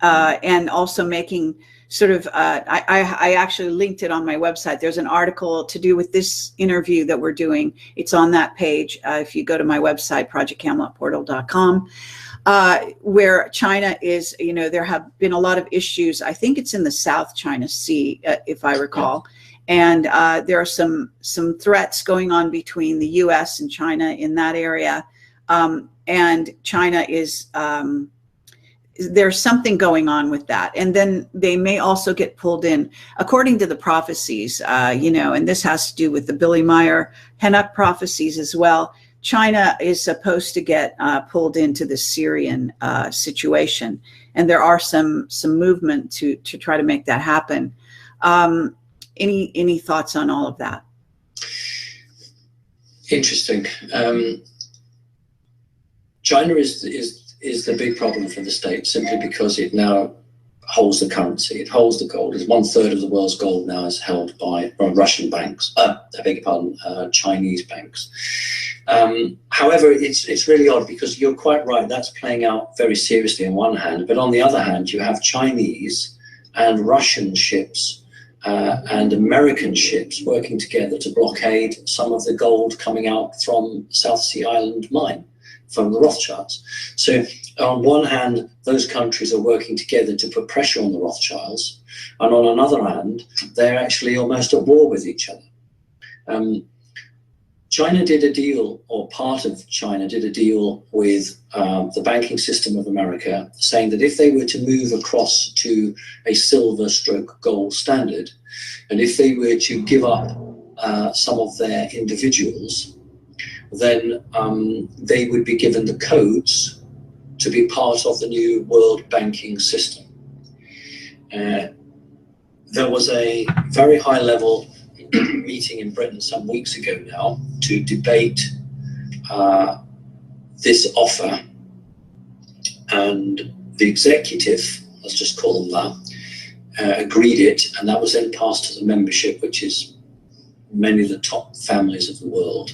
and also making sort of, I actually linked it on my website. There's an article to do with this interview that we're doing. It's on that page. If you go to my website, projectcamelotportal.com, where China is, you know, there have been a lot of issues. I think it's in the South China Sea, if I recall. And there are some threats going on between the US and China in that area. And China is, there's something going on with that. And then they may also get pulled in, according to the prophecies, you know, and this has to do with the Billy Meyer Hennock prophecies as well. China is supposed to get pulled into the Syrian situation. And there are some movement to try to make that happen. Any thoughts on all of that? Interesting. China is the big problem for the state, simply because it now holds the currency, it holds the gold. It's 1/3 of the world's gold now is held by Russian banks, I beg your pardon, Chinese banks. However, it's really odd, because you're quite right, that's playing out very seriously on one hand, but on the other hand, you have Chinese and Russian ships and American ships working together to blockade some of the gold coming out from South Sea Island mine, from the Rothschilds. So on one hand, those countries are working together to put pressure on the Rothschilds, and on another hand, they're actually almost at war with each other. China did a deal, or part of China did a deal with the banking system of America, saying that if they were to move across to a silver/gold standard, and if they were to give up some of their individuals, then they would be given the codes to be part of the new world banking system. There was a very high level meeting in Britain some weeks ago now to debate this offer, and the executive, let's just call them that, agreed it, and that was then passed to the membership, which is many of the top families of the world,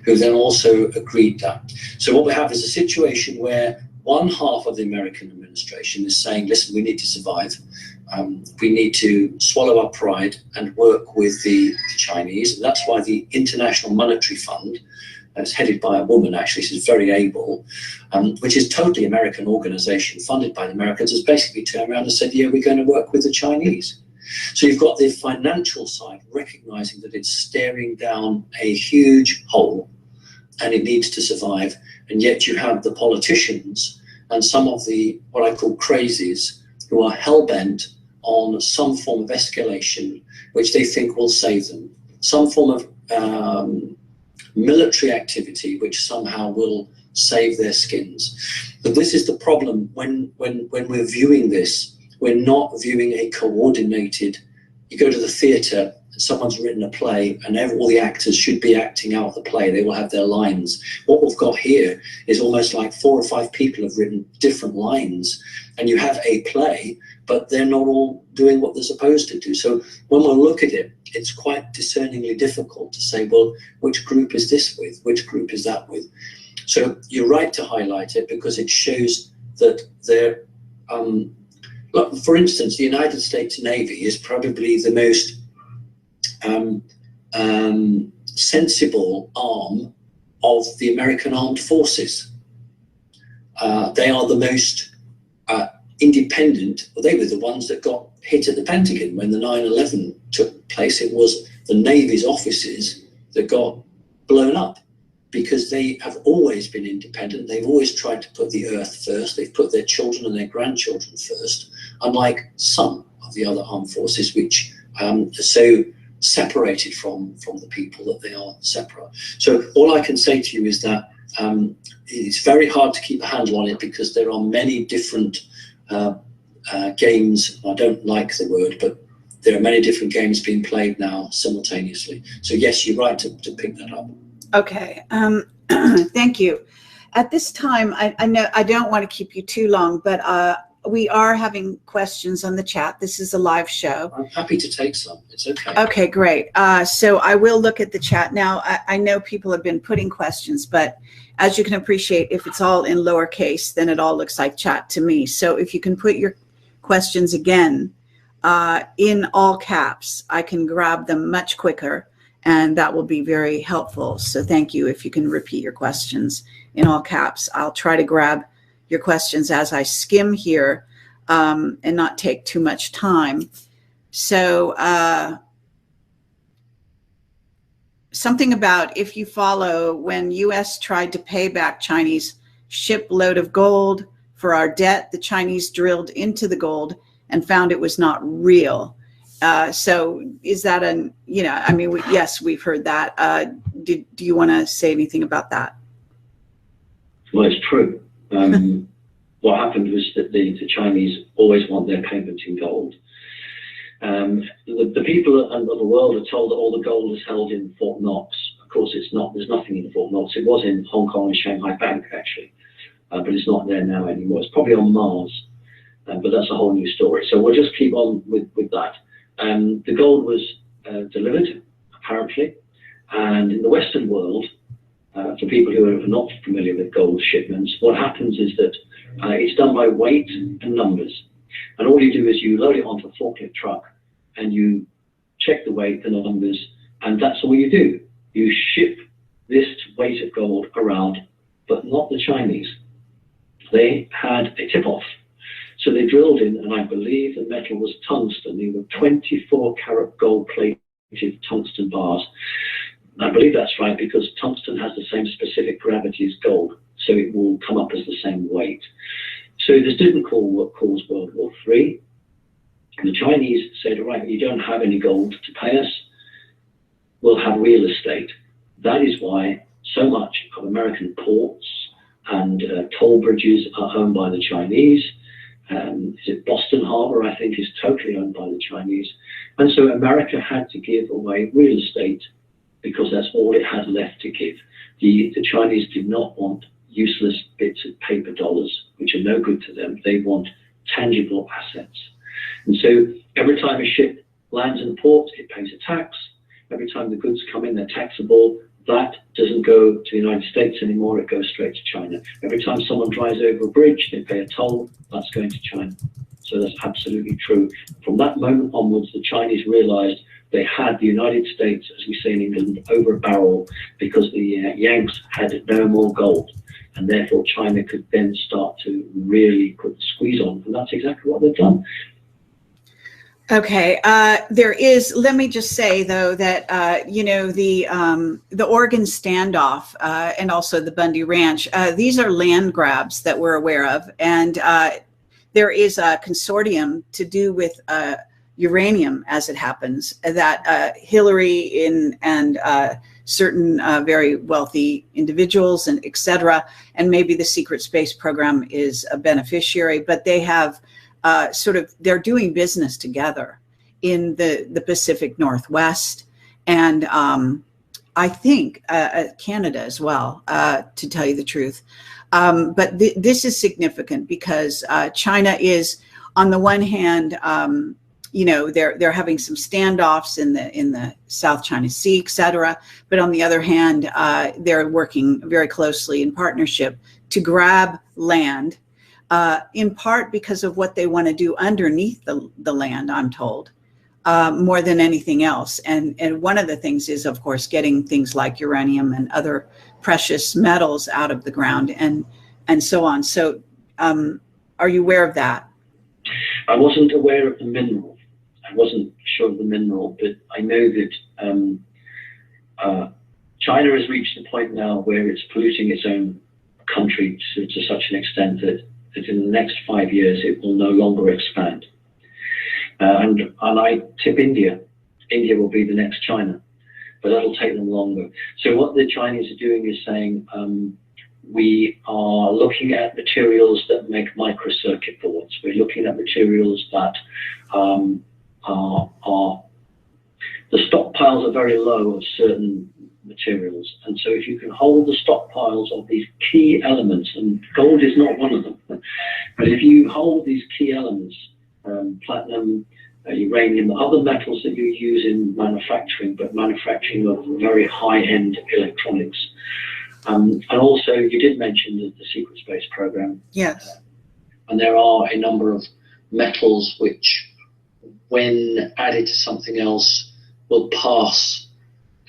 who then also agreed that. So what we have is a situation where one half of the American administration is saying, listen, we need to survive. We need to swallow our pride and work with the Chinese. And that's why the International Monetary Fund, that's headed by a woman, actually, she's very able, which is totally American organization funded by the Americans, has basically turned around and said, yeah, we're going to work with the Chinese. So you've got the financial side recognizing that it's staring down a huge hole and it needs to survive. And yet you have the politicians and some of the, what I call crazies, who are hell-bent on some form of escalation, which they think will save them. Some form of military activity, which somehow will save their skins. But this is the problem when we're viewing this. We're not viewing a coordinated, you go to the theatre, someone's written a play, and all the actors should be acting out the play. They will have their lines. What we've got here is almost like 4 or 5 people have written different lines, and you have a play, but they're not all doing what they're supposed to do. So when we look at it, it's quite discerningly difficult to say, well, which group is this with? Which group is that with? So you're right to highlight it, because it shows that they're, look, for instance, the United States Navy is probably the most sensible arm of the American armed forces. They are the most independent. Well, they were the ones that got hit at the Pentagon when the 9/11 took place. It was the Navy's offices that got blown up, because they have always been independent. They've always tried to put the earth first. They've put their children and their grandchildren first, unlike some of the other armed forces, which are so separated from the people that they are separate. So all I can say to you is that it's very hard to keep a handle on it, because there are many different games. I don't like the word, but there are many different games being played now simultaneously. So yes, you're right to pick that up. Okay, thank you. At this time, I know I don't want to keep you too long, but we are having questions on the chat. This is a live show. I'm happy to take some. It's okay. Okay, great. So I will look at the chat now. I know people have been putting questions, but as you can appreciate, if it's all in lowercase, then it all looks like chat to me. So if you can put your questions again in all caps, I can grab them much quicker, and that will be very helpful. So thank you. If you can repeat your questions in all caps, I'll try to grab your questions as I skim here and not take too much time. So something about, if you follow, when US tried to pay back Chinese shipload of gold for our debt, the Chinese drilled into the gold and found it was not real. So is that an, you know, I mean, yes, we've heard that. Do you want to say anything about that? Well, it's true. What happened was that the Chinese always want their payment in gold. The people and the world are told that all the gold is held in Fort Knox. Of course, it's not. There's nothing in Fort Knox. It was in Hong Kong and Shanghai Bank, actually, but it's not there now anymore. It's probably on Mars, but that's a whole new story. So we'll just keep on with that. The gold was delivered, apparently, and in the Western world, for people who are not familiar with gold shipments, what happens is that it's done by weight and numbers. And all you do is you load it onto a forklift truck and you check the weight, the numbers, and that's all you do. You ship this weight of gold around, but not the Chinese. They had a tip-off. So they drilled in, and I believe the metal was tungsten. They were 24-karat gold-plated tungsten bars. I believe that's right, because tungsten has the same specific gravity as gold, so it will come up as the same weight. So this didn't cause World War III. The Chinese said, right, you don't have any gold to pay us, we'll have real estate. That is why so much of American ports and toll bridges are owned by the Chinese. Is it Boston Harbor, I think, is totally owned by the Chinese. And so America had to give away real estate because that's all it had left to give. The Chinese did not want useless bits of paper dollars, which are no good to them. They want tangible assets. And so every time a ship lands in port, it pays a tax. Every time the goods come in, they're taxable. That doesn't go to the United States anymore, it goes straight to China. Every time someone drives over a bridge, they pay a toll, that's going to China. So that's absolutely true. From that moment onwards, the Chinese realized they had the United States, as we say in England, over a barrel, because the Yanks had no more gold. And therefore China could then start to really put the squeeze on. And that's exactly what they've done. Okay, there is. Let me just say though that you know, the Oregon standoff and also the Bundy Ranch. These are land grabs that we're aware of, and there is a consortium to do with uranium, as it happens, that Hillary and certain very wealthy individuals and et cetera, and maybe the secret space program is a beneficiary, but they have they're doing business together in the Pacific Northwest, and I think Canada as well, to tell you the truth. But this is significant because China is, on the one hand, you know, they're having some standoffs in the South China Sea, et cetera. But on the other hand, they're working very closely in partnership to grab land, in part because of what they want to do underneath the land, I'm told, more than anything else. And one of the things is, of course, getting things like uranium and other precious metals out of the ground and so on. So are you aware of that? I wasn't aware of the mineral. I wasn't sure of the mineral, but I know that China has reached a point now where it's polluting its own country to such an extent that in the next 5 years it will no longer expand. And I tip India. India will be the next China, but that'll take them longer. So what the Chinese are doing is saying, we are looking at materials that make microcircuit boards. We're looking at materials that the stockpiles are very low of certain materials. And so if you can hold the stockpiles of these key elements, and gold is not one of them, but if you hold these key elements, platinum, uranium, other metals that you use in manufacturing, but manufacturing of very high-end electronics. And also, you did mention the secret space program. Yes. And there are a number of metals which, when added to something else, will pass.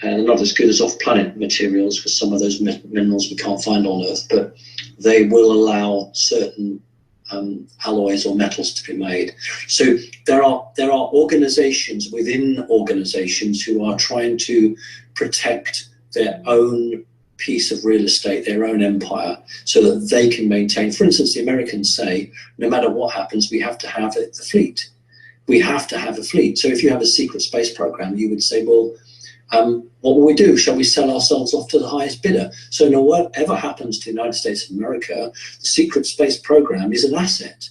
They're not as good as off-planet materials, because some of those minerals we can't find on Earth, but they will allow certain alloys or metals to be made. So there are organizations within organizations who are trying to protect their own piece of real estate, their own empire, so that they can maintain. For instance, the Americans say, no matter what happens, we have to have the fleet. We have to have a fleet. So if you have a secret space program, you would say, well, what will we do? Shall we sell ourselves off to the highest bidder? So no, whatever happens to the United States of America, the secret space program is an asset.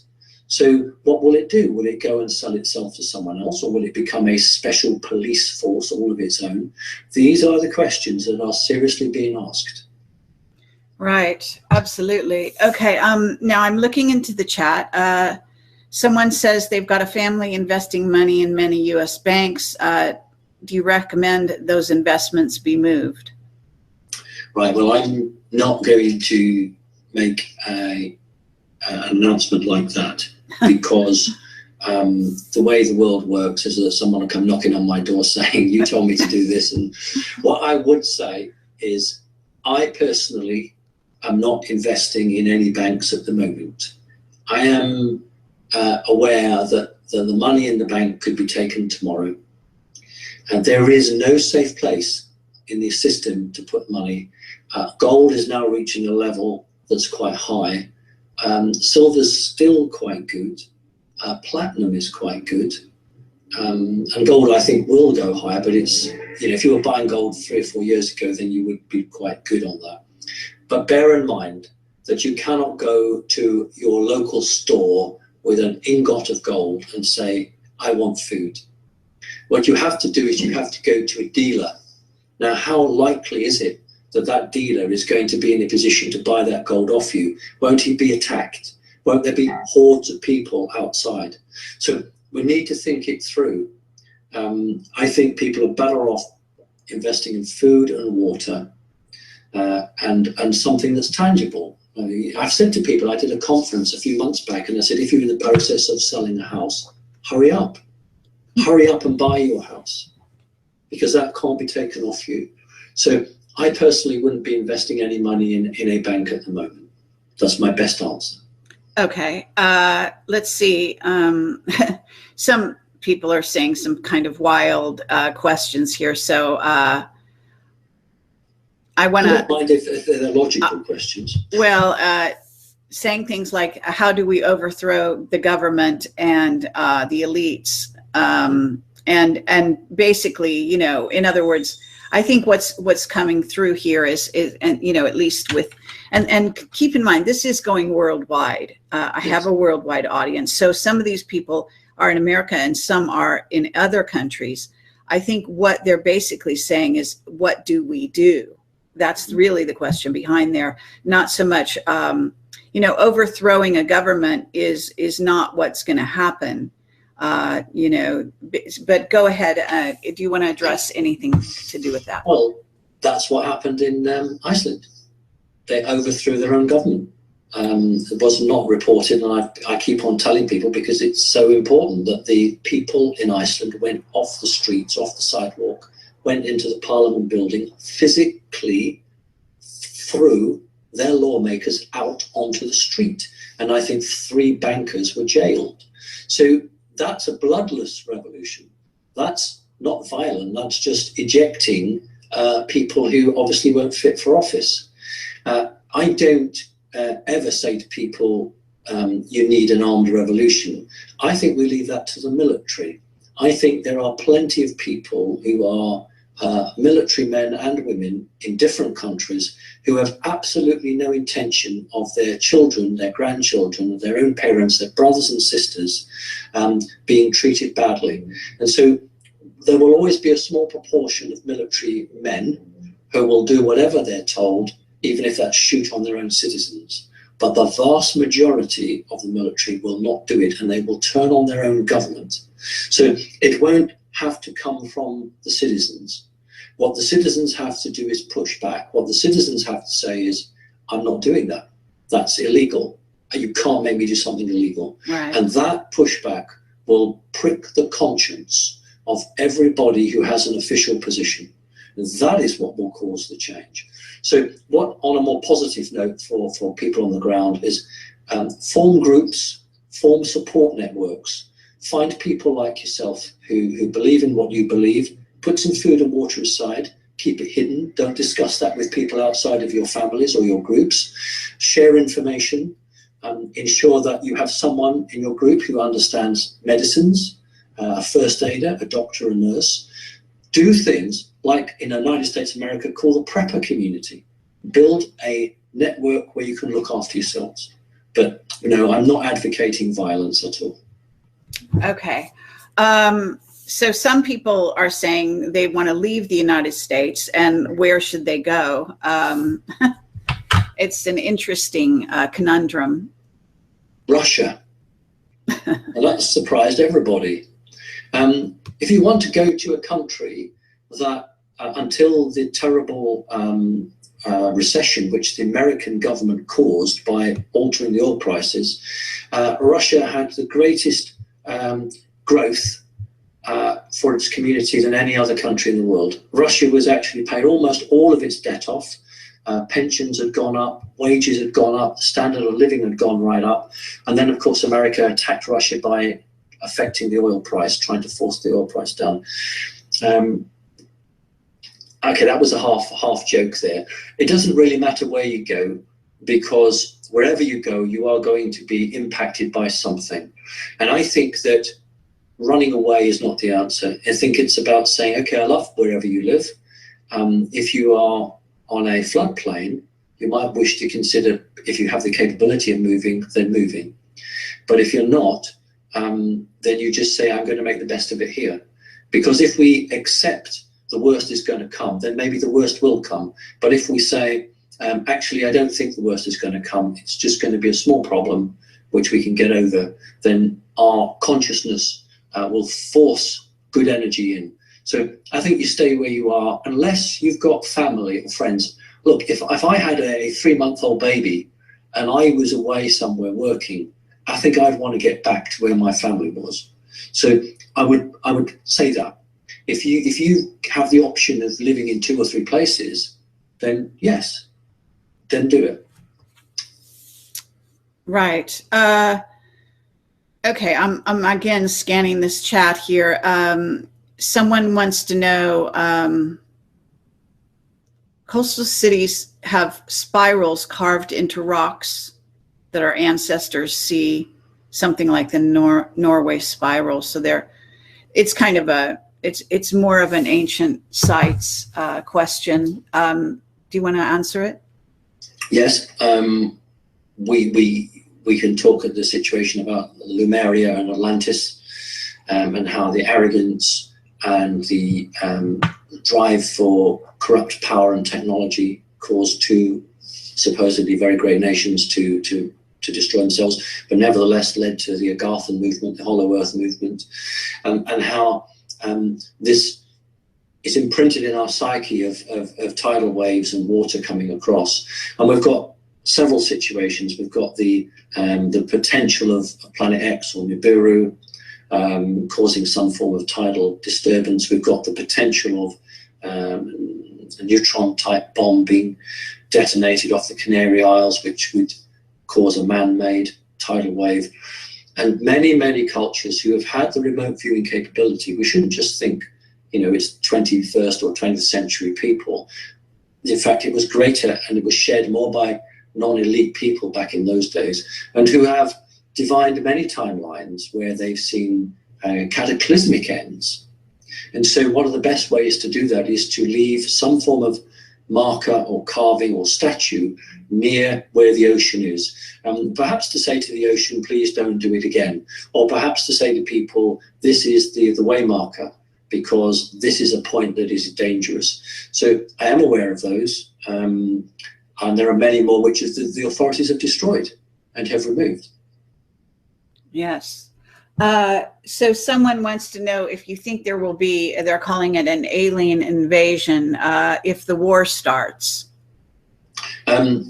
So what will it do? Will it go and sell itself to someone else, or will it become a special police force all of its own? These are the questions that are seriously being asked. Right, absolutely. Okay, now I'm looking into the chat. Someone says they've got a family investing money in many U.S. banks. Do you recommend those investments be moved? Right, well, I'm not going to make an announcement like that, because the way the world works is that someone will come knocking on my door saying, you told me to do this. And what I would say is, I personally am not investing in any banks at the moment. I am aware that the money in the bank could be taken tomorrow. And there is no safe place in the system to put money. Gold is now reaching a level that's quite high. Silver's still quite good. Platinum is quite good. And gold, I think, will go higher, but it's, you know, if you were buying gold 3 or 4 years ago, then you would be quite good on that. But bear in mind that you cannot go to your local store with an ingot of gold and say, I want food. What you have to do is you have to go to a dealer. Now, how likely is it that that dealer is going to be in a position to buy that gold off you? Won't he be attacked? Won't there be hordes of people outside? So we need to think it through. I think people are better off investing in food and water, and something that's tangible. I've said to people, I did a conference a few months back, and I said, if you're in the process of selling a house, hurry up. Hurry up and buy your house, because that can't be taken off you. So I personally wouldn't be investing any money in a bank at the moment. That's my best answer. Okay, let's see. Some people are saying some kind of wild questions here. So I want to. I don't mind if they're logical questions. Well, saying things like, how do we overthrow the government and the elites? And basically, you know, in other words, I think what's coming through here is and you know, at least with, and keep in mind, this is going worldwide. I have a worldwide audience. So some of these people are in America and some are in other countries. I think what they're basically saying is, what do we do? That's really the question behind there. Not so much, you know, overthrowing a government is not what's going to happen. You know, but go ahead. Do you want to address anything to do with that? Well, that's what happened in Iceland. They overthrew their own government. It was not reported, and I keep on telling people because it's so important that the people in Iceland went off the streets, off the sidewalk, went into the Parliament building, physically threw their lawmakers out onto the street. And I think 3 bankers were jailed. So that's a bloodless revolution. That's not violent. That's just ejecting people who obviously weren't fit for office. I don't ever say to people, you need an armed revolution. I think we leave that to the military. I think there are plenty of people who are military men and women in different countries who have absolutely no intention of their children, their grandchildren, their own parents, their brothers and sisters being treated badly. And so there will always be a small proportion of military men who will do whatever they're told, even if that's shoot on their own citizens. But the vast majority of the military will not do it, and they will turn on their own government. So it won't have to come from the citizens. What the citizens have to do is push back. What the citizens have to say is, I'm not doing that. That's illegal. You can't make me do something illegal. Right. And that pushback will prick the conscience of everybody who has an official position. And that is what will cause the change. So what, on a more positive note for people on the ground, is form groups, form support networks, find people like yourself who believe in what you believe, put some food and water aside, keep it hidden, don't discuss that with people outside of your families or your groups, share information, ensure that you have someone in your group who understands medicines, a first aider, a doctor, a nurse. Do things like in the United States of America called the prepper community. Build a network where you can look after yourselves. But, you know, I'm not advocating violence at all. Okay. So some people are saying they want to leave the United States, and where should they go? It's an interesting conundrum. Russia. And that surprised everybody. If you want to go to a country that until the terrible recession which the American government caused by altering the oil prices, Russia had the greatest growth for its community than any other country in the world. Russia was actually paid almost all of its debt off. Pensions had gone up, wages had gone up, the standard of living had gone right up. And then, of course, America attacked Russia by affecting the oil price, trying to force the oil price down. Okay, that was a half joke there. It doesn't really matter where you go, because wherever you go, you are going to be impacted by something. And I think that running away is not the answer. I think it's about saying, okay, I love wherever you live. If you are on a floodplain, you might wish to consider, if you have the capability of moving, then moving. But if you're not, then you just say, I'm going to make the best of it here. Because if we accept the worst is going to come, then maybe the worst will come. But if we say, actually, I don't think the worst is going to come, it's just going to be a small problem which we can get over, then our consciousness will force good energy in. So I think you stay where you are, unless you've got family or friends. Look, if I had a 3-month-old baby and I was away somewhere working, I think I'd want to get back to where my family was. So I would say that. If you have the option of living in 2 or 3 places, then yes, then do it. Right. Okay, I'm again scanning this chat here. Someone wants to know, coastal cities have spirals carved into rocks that our ancestors see, something like the Norway spiral. So it's kind of it's more of an ancient sites question. Do you want to answer it? Yes, we can talk at the situation about Lemuria and Atlantis, and how the arrogance and the drive for corrupt power and technology caused two supposedly very great nations to destroy themselves, but nevertheless led to the Agarthan movement, the Hollow Earth movement, and how this is imprinted in our psyche of tidal waves and water coming across. And we've got several situations. We've got the potential of Planet X or Nibiru causing some form of tidal disturbance. We've got the potential of a neutron type bomb being detonated off the Canary Isles, which would cause a man-made tidal wave. And many cultures who have had the remote viewing capability, we shouldn't just think, it's 21st or 20th century people. In fact, it was greater, and it was shared more by non-elite people back in those days, and who have divined many timelines where they've seen cataclysmic ends. And so one of the best ways to do that is to leave some form of marker or carving or statue near where the ocean is. Perhaps to say to the ocean, please don't do it again. Or perhaps to say to people, this is the way marker, because this is a point that is dangerous. So I am aware of those. And there are many more which the authorities have destroyed and have removed. Yes. So someone wants to know if you think there will be, they're calling it an alien invasion, if the war starts. I've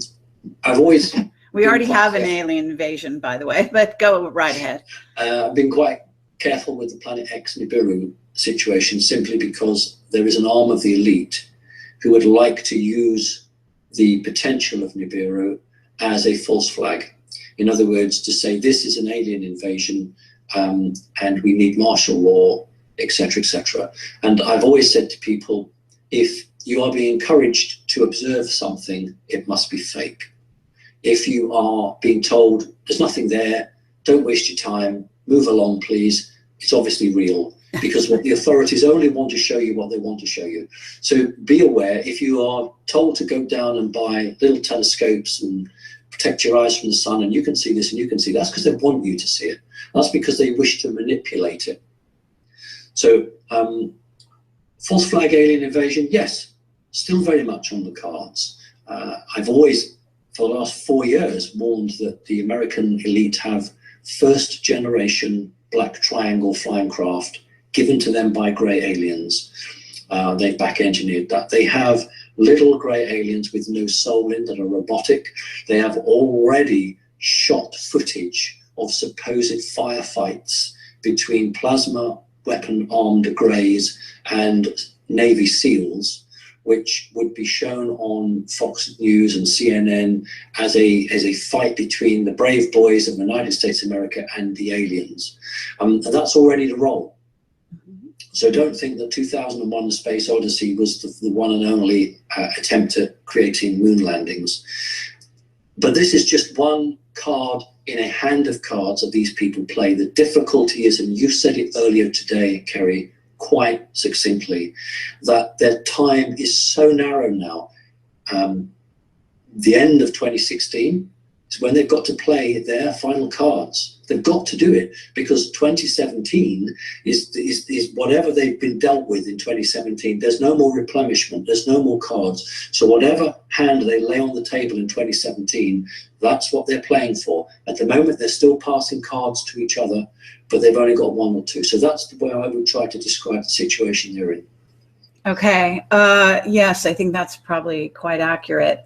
always... We already have an alien invasion, by the way, but go right ahead. I've been quite careful with the Planet X Nibiru situation, simply because there is an arm of the elite who would like to use the potential of Nibiru as a false flag. In other words, to say this is an alien invasion, and we need martial law, etc., etc. And I've always said to people, if you are being encouraged to observe something, it must be fake. If you are being told there's nothing there, don't waste your time, move along please, it's obviously real, because what the authorities only want to show you what they want to show you. So be aware, if you are told to go down and buy little telescopes and protect your eyes from the sun, and you can see this and you can see, that's because they want you to see it. That's because they wish to manipulate it. So false flag alien invasion, yes, still very much on the cards. I've always, for the last 4 years, warned that the American elite have first generation black triangle flying craft given to them by grey aliens. They've back engineered that. They have little grey aliens with no soul in that are robotic. They have already shot footage of supposed firefights between plasma weapon armed greys and Navy SEALs, which would be shown on Fox News and CNN as a fight between the brave boys of the United States of America and the aliens. And that's already the role. So don't think that 2001: A Space Odyssey was the one and only attempt at creating moon landings. But this is just one card in a hand of cards that these people play. The difficulty is, and you said it earlier today, Kerry, quite succinctly, that their time is so narrow now. The end of 2016 is when they've got to play their final cards. They've got to do it, because 2017 is whatever they've been dealt with in 2017. There's no more replenishment. There's no more cards. So whatever hand they lay on the table in 2017, that's what they're playing for. At the moment, they're still passing cards to each other, but they've only got one or two. So that's the way I would try to describe the situation they're in. Okay. Yes, I think that's probably quite accurate.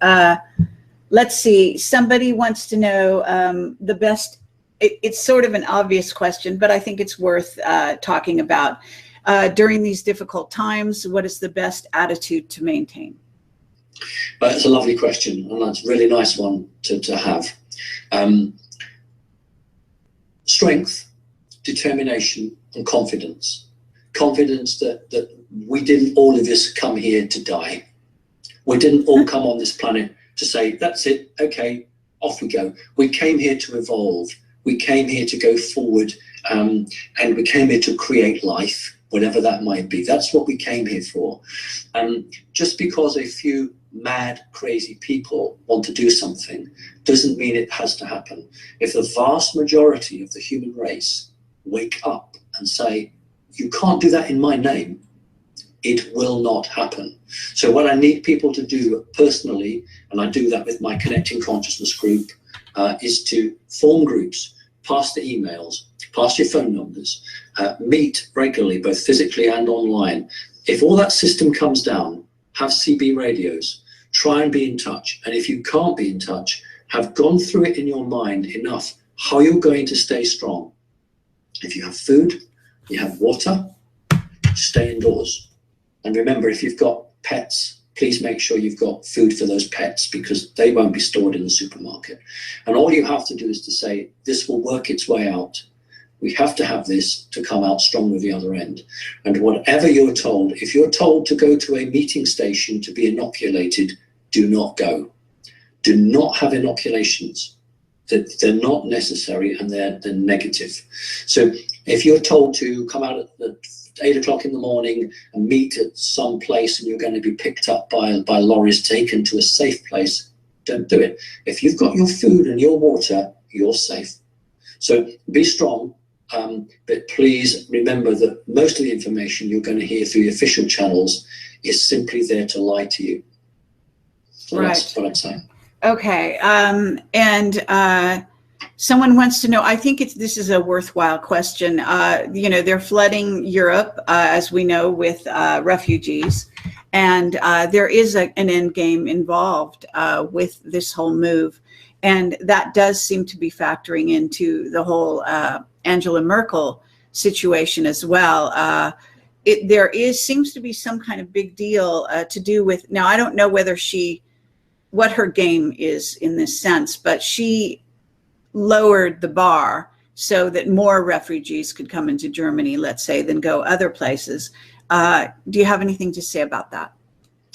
Let's see. Somebody wants to know the best. It's sort of an obvious question, but I think it's worth talking about. During these difficult times, what is the best attitude to maintain? It's a lovely question, and that's a really nice one to have. Strength determination, and confidence. Confidence that we didn't all of us come here to die. We didn't all come on this planet to say, that's it, okay, off we go. We came here to evolve. We came here to go forward, and we came here to create life, whatever that might be. That's what we came here for. Just because a few mad, crazy people want to do something doesn't mean it has to happen. If the vast majority of the human race wake up and say, you can't do that in my name, it will not happen. So what I need people to do personally, and I do that with my Connecting Consciousness group, is to form groups, pass the emails, pass your phone numbers, meet regularly, both physically and online. If all that system comes down, have CB radios, try and be in touch. And if you can't be in touch, have gone through it in your mind enough how you're going to stay strong. If you have food, you have water, stay indoors. And remember, if you've got pets, please make sure you've got food for those pets, because they won't be stored in the supermarket. And all you have to do is to say, this will work its way out. We have to have this to come out strong with the other end. And whatever you're told, if you're told to go to a meeting station to be inoculated, do not go. Do not have inoculations. They're not necessary, and they're negative. So if you're told to come out at 8 o'clock in the morning and meet at some place, and you're going to be picked up by lorries, taken to a safe place, don't do it. If you've got your food and your water, you're safe. So be strong, but please remember that most of the information you're going to hear through the official channels is simply there to lie to you. So right. That's what I'm saying. Okay. Someone wants to know, I think this is a worthwhile question. They're flooding Europe, as we know, with refugees. And there is an end game involved with this whole move. And that does seem to be factoring into the whole Angela Merkel situation as well. There seems to be some kind of big deal to do with, now I don't know what her game is in this sense, but she lowered the bar so that more refugees could come into Germany, let's say, than go other places. Do you have anything to say about that?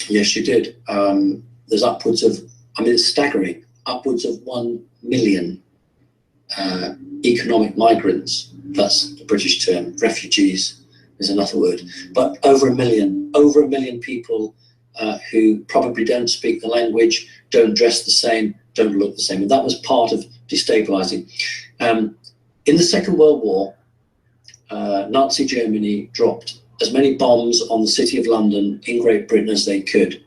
Yes, she did. There's upwards of, it's staggering, upwards of 1 million economic migrants. That's the British term. Refugees is another word. But over a million people who probably don't speak the language, don't dress the same, don't look the same. And that was part of destabilizing. In the Second World War, Nazi Germany dropped as many bombs on the city of London in Great Britain as they could,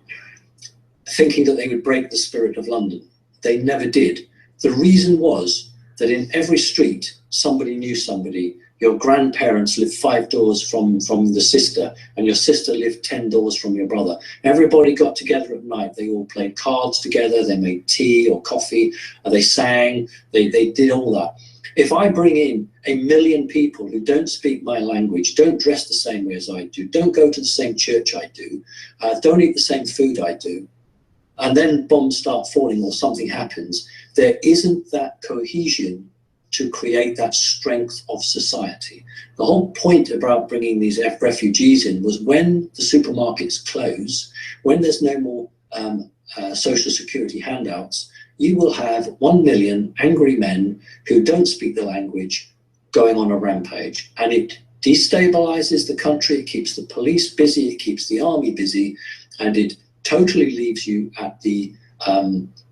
thinking that they would break the spirit of London. They never did. The reason was that in every street, somebody knew somebody. Your grandparents lived 5 doors from the sister, and your sister lived 10 doors from your brother. Everybody got together at night. They all played cards together. They made tea or coffee. They sang. They did all that. If I bring in 1 million people who don't speak my language, don't dress the same way as I do, don't go to the same church I do, don't eat the same food I do, and then bombs start falling or something happens, there isn't that cohesion to create that strength of society. The whole point about bringing these refugees in was when the supermarkets close, when there's no more social security handouts, you will have 1 million angry men who don't speak the language going on a rampage. And it destabilizes the country, it keeps the police busy, it keeps the army busy, and it totally leaves you at the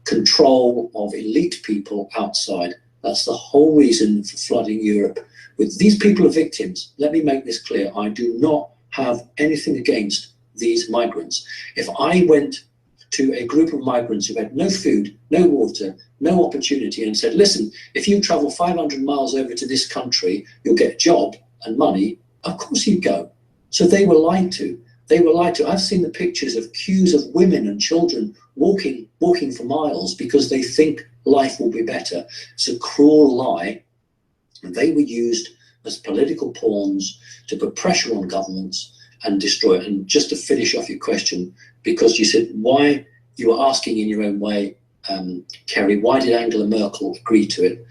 control of elite people outside. That's the whole reason for flooding Europe. With these people are victims. Let me make this clear. I do not have anything against these migrants. If I went to a group of migrants who had no food, no water, no opportunity, and said, listen, if you travel 500 miles over to this country, you'll get a job and money, of course you go. So they were lied to. They were lied to. I've seen the pictures of queues of women and children walking for miles because they think life will be better. It's a cruel lie. And they were used as political pawns to put pressure on governments and destroy it. And just to finish off your question, because you said why, you were asking in your own way, Kerry, why did Angela Merkel agree to it?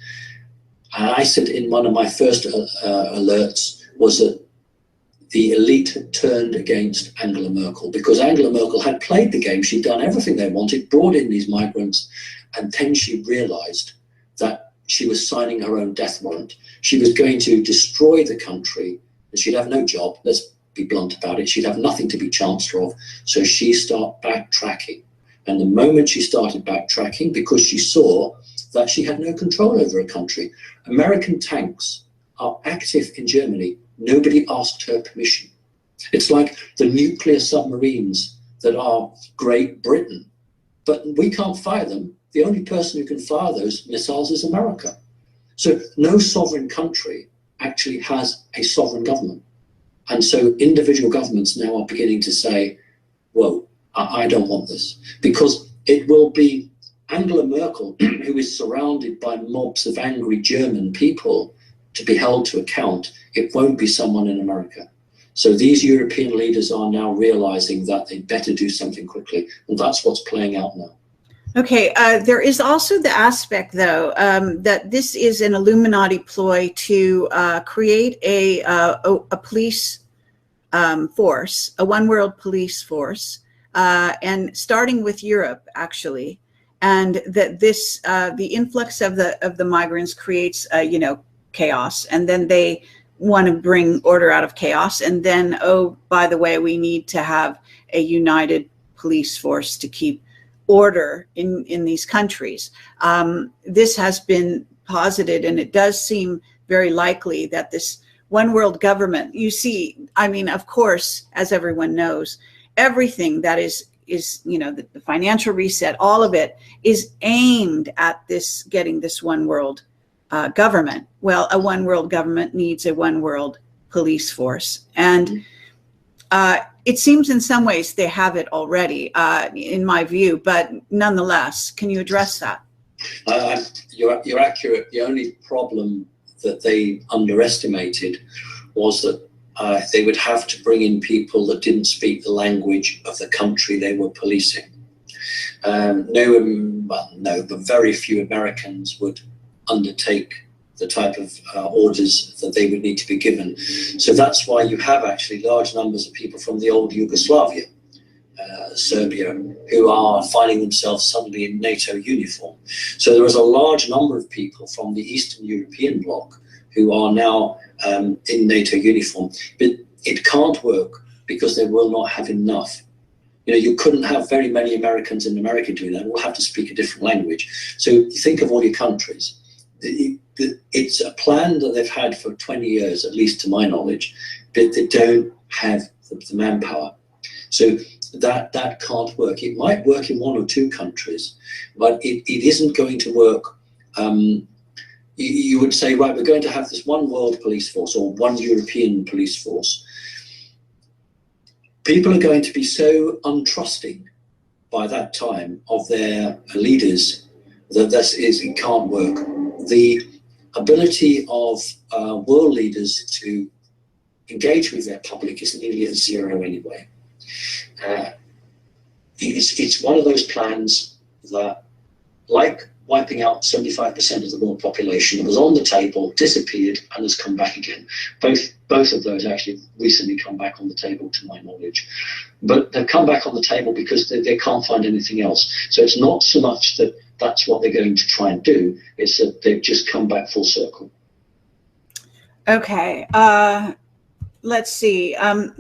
And I said in one of my first alerts was that the elite had turned against Angela Merkel, because Angela Merkel had played the game. She'd done everything they wanted, brought in these migrants, and then she realized that she was signing her own death warrant. She was going to destroy the country, and she'd have no job. Let's be blunt about it. She'd have nothing to be chancellor of. So she started backtracking. And the moment she started backtracking, because she saw that she had no control over a country. American tanks are active in Germany. Nobody asked her permission. It's like the nuclear submarines that are Great Britain, but we can't fire them. The only person who can fire those missiles is America. So no sovereign country actually has a sovereign government. And so individual governments now are beginning to say, whoa, I don't want this, because it will be Angela Merkel, who is surrounded by mobs of angry German people, to be held to account. It won't be someone in America. So these European leaders are now realizing that they better do something quickly, and that's what's playing out now. Okay, there is also the aspect, though, that this is an Illuminati ploy to create a police force, a one-world police force, and starting with Europe, actually, and that this the influx of the migrants creates chaos, and then they want to bring order out of chaos, and then, oh, by the way, we need to have a united police force to keep order in these countries. This has been posited, and it does seem very likely that this one world government, you see, I mean, of course, as everyone knows, everything that is the financial reset, all of it is aimed at this, getting this one world government. Well, a one world government needs a one world police force. And it seems in some ways they have it already, in my view, but nonetheless, can you address that? You're accurate. The only problem that they underestimated was that they would have to bring in people that didn't speak the language of the country they were policing. But very few Americans would undertake the type of orders that they would need to be given. So that's why you have actually large numbers of people from the old Yugoslavia, Serbia, who are finding themselves suddenly in NATO uniform. So there is a large number of people from the Eastern European bloc who are now in NATO uniform. But it can't work because they will not have enough. You couldn't have very many Americans in America doing that. We'll have to speak a different language. So think of all your countries. It's a plan that they've had for 20 years, at least to my knowledge, but they don't have the manpower. So that can't work. It might work in one or two countries, but it isn't going to work. You would say, right, we're going to have this one world police force or one European police force. People are going to be so untrusting by that time of their leaders that it can't work. The ability of world leaders to engage with their public is nearly at zero anyway. It's one of those plans that, like wiping out 75% of the world population, was on the table, disappeared, and has come back again. Both of those actually recently come back on the table, to my knowledge. But they've come back on the table because they can't find anything else. So it's not so much that that's what they're going to try and do, it's that they've just come back full circle. Okay, let's see. I'm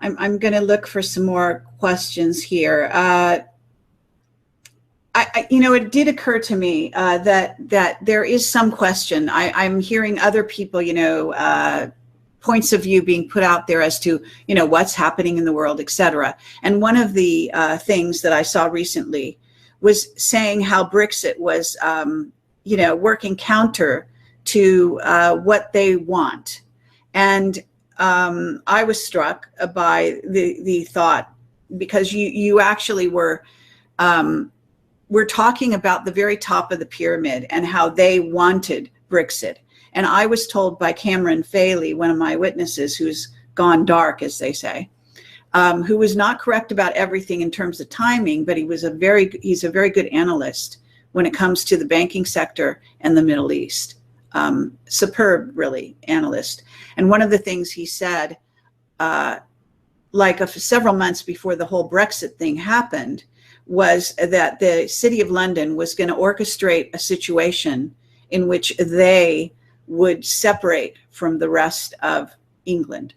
going to look for some more questions here. It did occur to me that there is some question. I'm hearing other people, points of view being put out there as to, what's happening in the world, etc. And one of the things that I saw recently was saying how Brexit was, working counter to what they want. And I was struck by the thought, because you actually were talking about the very top of the pyramid and how they wanted Brexit. And I was told by Cameron Faley, one of my witnesses, who's gone dark, as they say, who was not correct about everything in terms of timing, but he's a very good analyst when it comes to the banking sector and the Middle East. Superb, really, analyst. And one of the things he said, several months before the whole Brexit thing happened, was that the City of London was going to orchestrate a situation in which they would separate from the rest of England.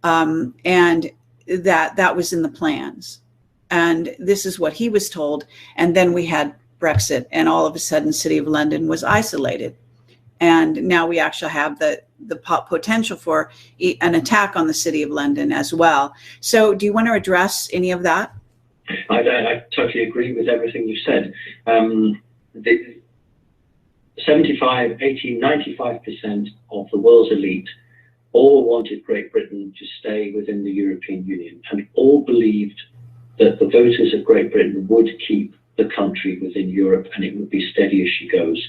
And that was in the plans. And this is what he was told. And then we had Brexit, and all of a sudden, City of London was isolated. And now we actually have the potential for an attack on the City of London as well. So do you want to address any of that? I totally agree with everything you said. 75, 80, 95% of the world's elite all wanted Great Britain to stay within the European Union, and all believed that the voters of Great Britain would keep the country within Europe and it would be steady as she goes.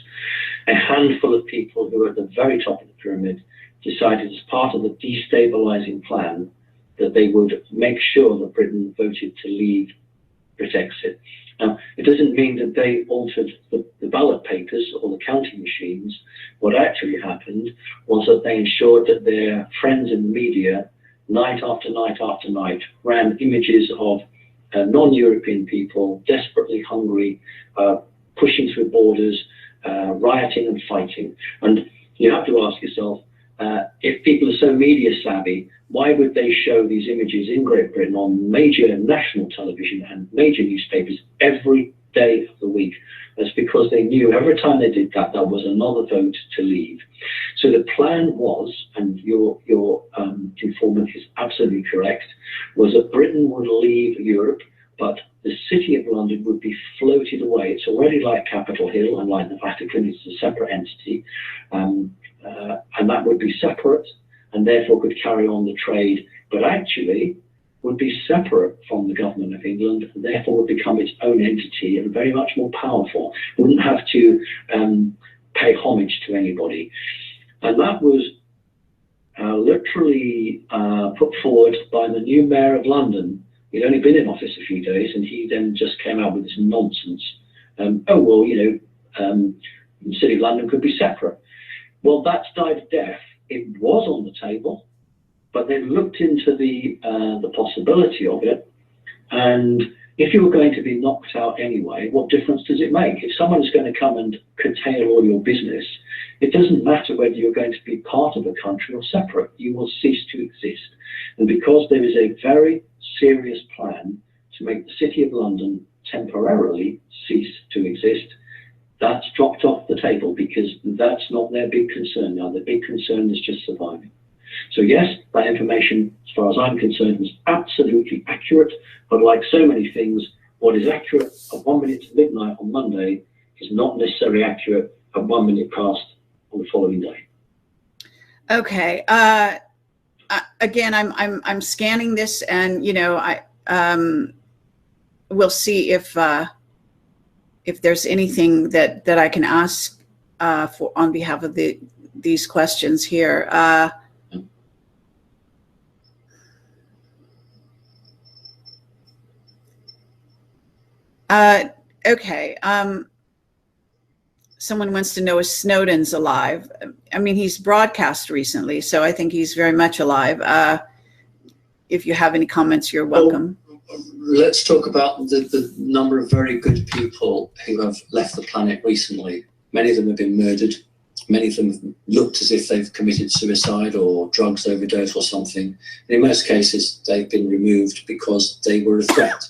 A handful of people who were at the very top of the pyramid decided, as part of the destabilizing plan, that they would make sure that Britain voted to leave Brexit. Now, it doesn't mean that they altered the ballot papers or the counting machines. What actually happened was that they ensured that their friends in the media, night after night after night, ran images of non-European people desperately hungry, pushing through borders, rioting and fighting. And you have to ask yourself, if people are so media savvy, why would they show these images in Great Britain on major national television and major newspapers every day of the week? That's because they knew every time they did that, there was another vote to leave. So the plan was, and your informant is absolutely correct, was that Britain would leave Europe, but the City of London would be floated away. It's already like Capitol Hill, and like the Vatican, it's a separate entity, and that would be separate, and therefore could carry on the trade, but actually would be separate from the government of England, and therefore would become its own entity and very much more powerful. Wouldn't have to pay homage to anybody. And that was literally put forward by the new mayor of London. He'd only been in office a few days, and he then just came out with this nonsense. The City of London could be separate. Well, that's died a death. It was on the table, but they looked into the possibility of it. And if you were going to be knocked out anyway, what difference does it make? If someone's going to come and curtail all your business, it doesn't matter whether you're going to be part of a country or separate. You will cease to exist. And because there is a very serious plan to make the City of London temporarily cease to exist, that's dropped off the table, because that's not their big concern now. Their big concern is just surviving. So yes, that information, as far as I'm concerned, was absolutely accurate. But like so many things, what is accurate at 1 minute to midnight on Monday is not necessarily accurate at 1 minute past on the following day. Okay. Again, I'm scanning this, and we'll see if there's anything that I can ask for on behalf of these questions here. Okay. Someone wants to know if Snowden's alive. I mean, he's broadcast recently, so I think he's very much alive. If you have any comments, you're welcome. Let's talk about the number of very good people who have left the planet recently. Many of them have been murdered. Many of them have looked as if they've committed suicide or drugs overdose or something. And in most cases, they've been removed because they were a threat.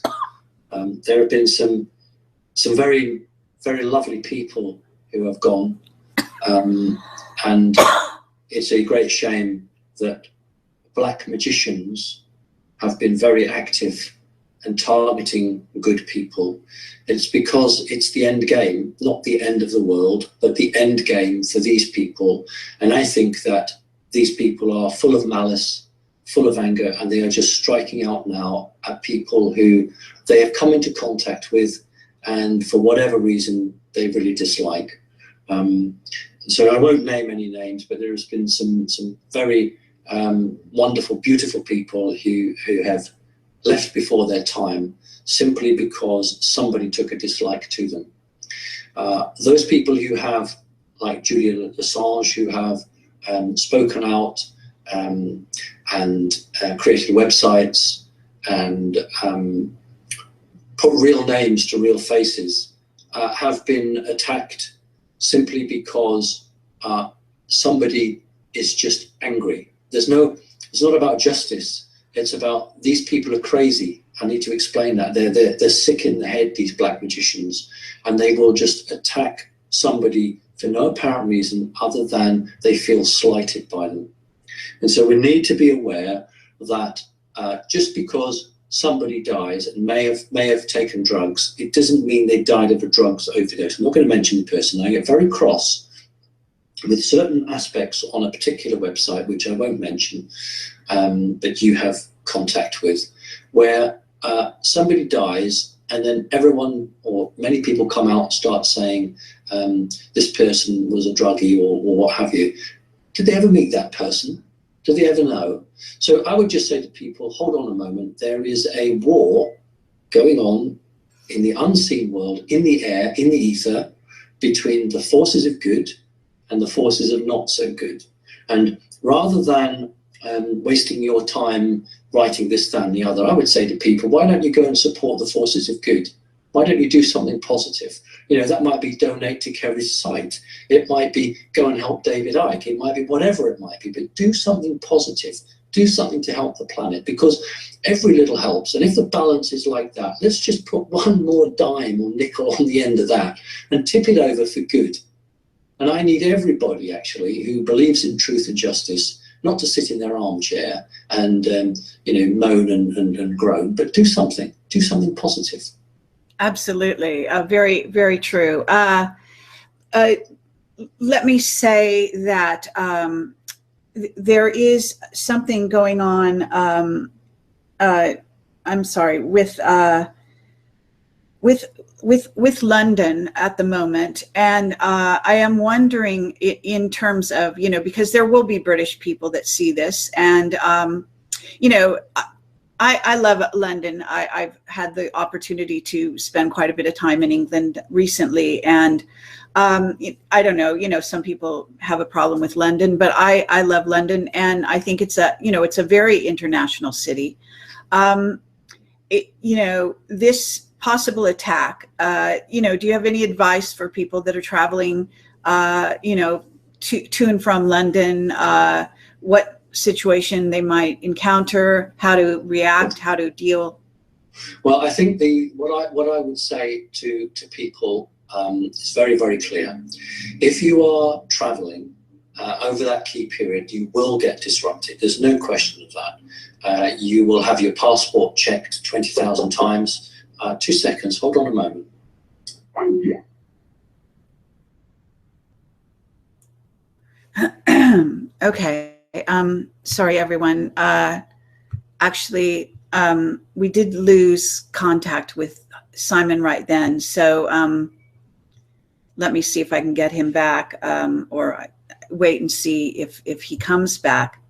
There have been some very, very lovely people who have gone. And it's a great shame that black magicians have been very active and targeting good people. It's because it's the end game, not the end of the world, but the end game for these people. And I think that these people are full of malice, full of anger, and they are just striking out now at people who they have come into contact with, and for whatever reason, they really dislike. So I won't name any names, but there has been some very wonderful, beautiful people who have left before their time simply because somebody took a dislike to them. Those people who have, like Julian Assange, who have spoken out and created websites and put real names to real faces, have been attacked simply because somebody is just angry. It's not about justice. It's about these people are crazy. I need to explain that. They're sick in the head, these black magicians, and they will just attack somebody for no apparent reason other than they feel slighted by them. And so we need to be aware that just because somebody dies and may have taken drugs, it doesn't mean they died of a drugs overdose. I'm not going to mention the person. I get very cross with certain aspects on a particular website, which I won't mention, that you have contact with, where somebody dies and then everyone or many people come out and start saying this person was a druggie or what have you. Did they ever meet that person? Do they ever know? So I would just say to people, hold on a moment. There is a war going on in the unseen world, in the air, in the ether, between the forces of good and the forces of not so good. And rather than wasting your time writing this, that, and the other, I would say to people, why don't you go and support the forces of good? Why don't you do something positive? You know, that might be donate to Kerry's site. It might be go and help David Icke. It might be whatever it might be, but do something positive. Do something to help the planet, because every little helps. And if the balance is like that, let's just put one more dime or nickel on the end of that and tip it over for good. And I need everybody, actually, who believes in truth and justice, not to sit in their armchair and moan and groan, but do something positive. Absolutely. Very, very true. Let me say that there is something going on, I'm sorry, with London at the moment. And I am wondering in terms of, because there will be British people that see this. And, I love London. I've had the opportunity to spend quite a bit of time in England recently. And I don't know, some people have a problem with London, but I love London. And I think it's a very international city. This possible attack, do you have any advice for people that are traveling, to and from London, what situation they might encounter, how to react, how to deal? Well, I think what I would say to people is very, very clear. If you are traveling over that key period, you will get disrupted. There's no question of that. You will have your passport checked 20,000 times. 2 seconds, hold on a moment. Okay. Sorry, everyone. Actually, we did lose contact with Simon right then. So let me see if I can get him back, or wait and see if he comes back.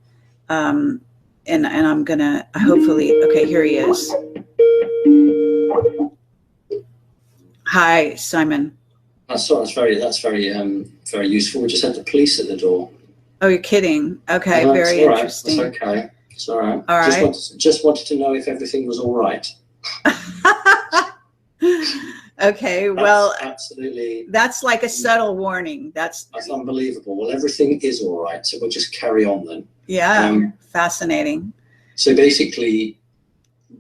And I'm gonna hopefully, okay, here he is. Hi, Simon. That's very useful. We just had the police at the door. Oh, you're kidding. Okay, very interesting. That's okay. It's all right. All right. Just wanted to know if everything was all right. Okay, well, absolutely. That's like a subtle warning. That's unbelievable. Well, everything is all right, so we'll just carry on then. Yeah, fascinating. So basically,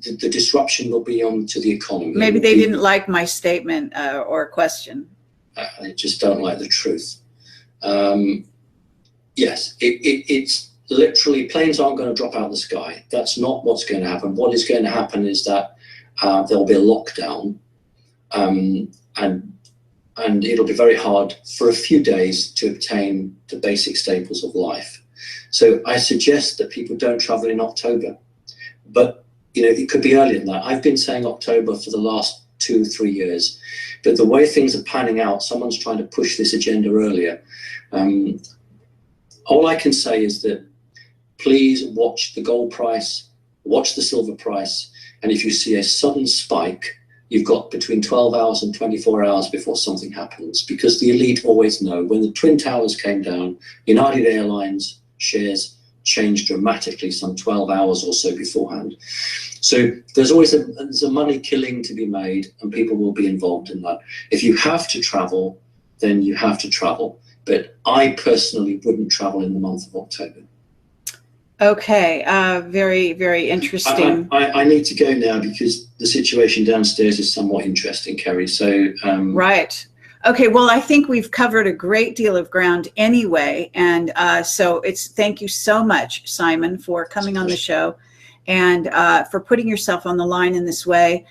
the disruption will be on to the economy. Maybe they didn't like my statement or question. They just don't like the truth. Yes, it's literally, planes aren't going to drop out of the sky. That's not what's going to happen. What is going to happen is that there'll be a lockdown, and it'll be very hard for a few days to obtain the basic staples of life. So I suggest that people don't travel in October, but it could be earlier than that. I've been saying October for the last 2 or 3 years, but the way things are panning out, someone's trying to push this agenda earlier. All I can say is that please watch the gold price, watch the silver price, and if you see a sudden spike, you've got between 12 hours and 24 hours before something happens, because the elite always know. When the Twin Towers came down, United Airlines shares changed dramatically some 12 hours or so beforehand. So there's always a money killing to be made, and people will be involved in that. If you have to travel, then you have to travel. But I personally wouldn't travel in the month of October. Okay, very, very interesting. I need to go now because the situation downstairs is somewhat interesting, Kerry. So right. Okay, well, I think we've covered a great deal of ground anyway. And so thank you so much, Simon, for coming on the show and for putting yourself on the line in this way.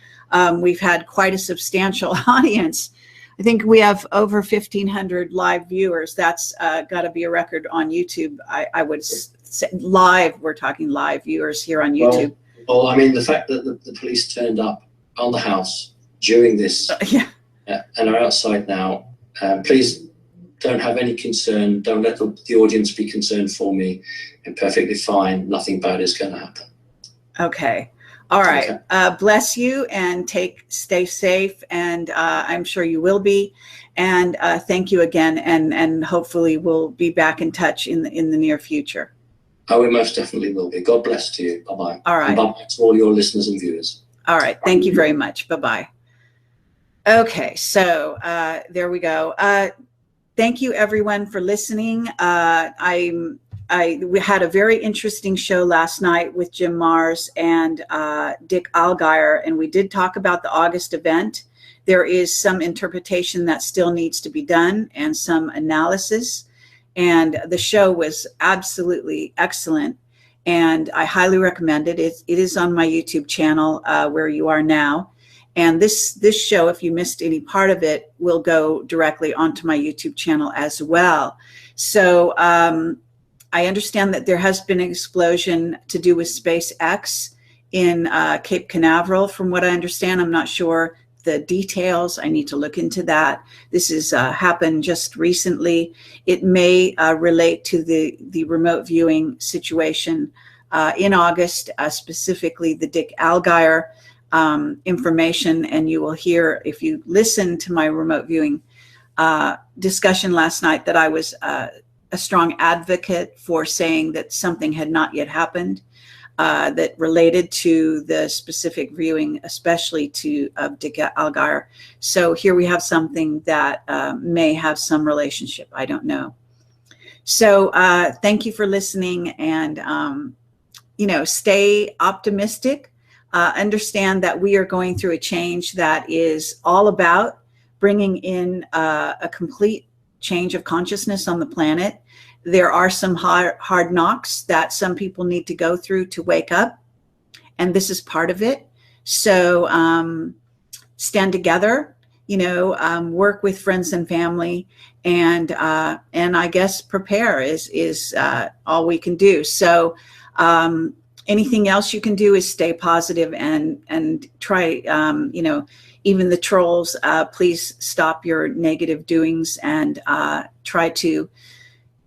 We've had quite a substantial audience. I think we have over 1,500 live viewers. That's got to be a record on YouTube. I would say live, we're talking live viewers here on YouTube. Well, I mean, the fact that the police turned up on the house during this and are outside now, please don't have any concern. Don't let the audience be concerned for me. I'm perfectly fine. Nothing bad is going to happen. Okay. All right. Okay. Bless you and stay safe. And I'm sure you will be. And thank you again. And hopefully we'll be back in touch in the near future. Oh, we most definitely will be. God bless to you. Bye-bye. All right. And bye-bye to all your listeners and viewers. All right. Thank you very much. Bye-bye. Okay. So there we go. Thank you everyone for listening. We had a very interesting show last night with Jim Mars and Dick Allgaier, and we did talk about the August event. There is some interpretation that still needs to be done and some analysis. And the show was absolutely excellent, and I highly recommend it. It is on my YouTube channel where you are now. And this show, if you missed any part of it, will go directly onto my YouTube channel as well. So I understand that there has been an explosion to do with SpaceX in Cape Canaveral. From what I understand, I'm not sure the details. I need to look into that. This has happened just recently. It may relate to the remote viewing situation in August, specifically the Dick Allgaier information. And you will hear, if you listen to my remote viewing discussion last night, that I was a strong advocate for saying that something had not yet happened that related to the specific viewing, especially to Dick Allgaier. So here we have something that may have some relationship. I don't know. So thank you for listening, and stay optimistic. Understand that we are going through a change that is all about bringing in a complete change of consciousness on the planet. There are some hard knocks that some people need to go through to wake up, and this is part of it. So stand together, work with friends and family, and I guess prepare is all we can do. So anything else you can do is stay positive and try, even the trolls, please stop your negative doings and try to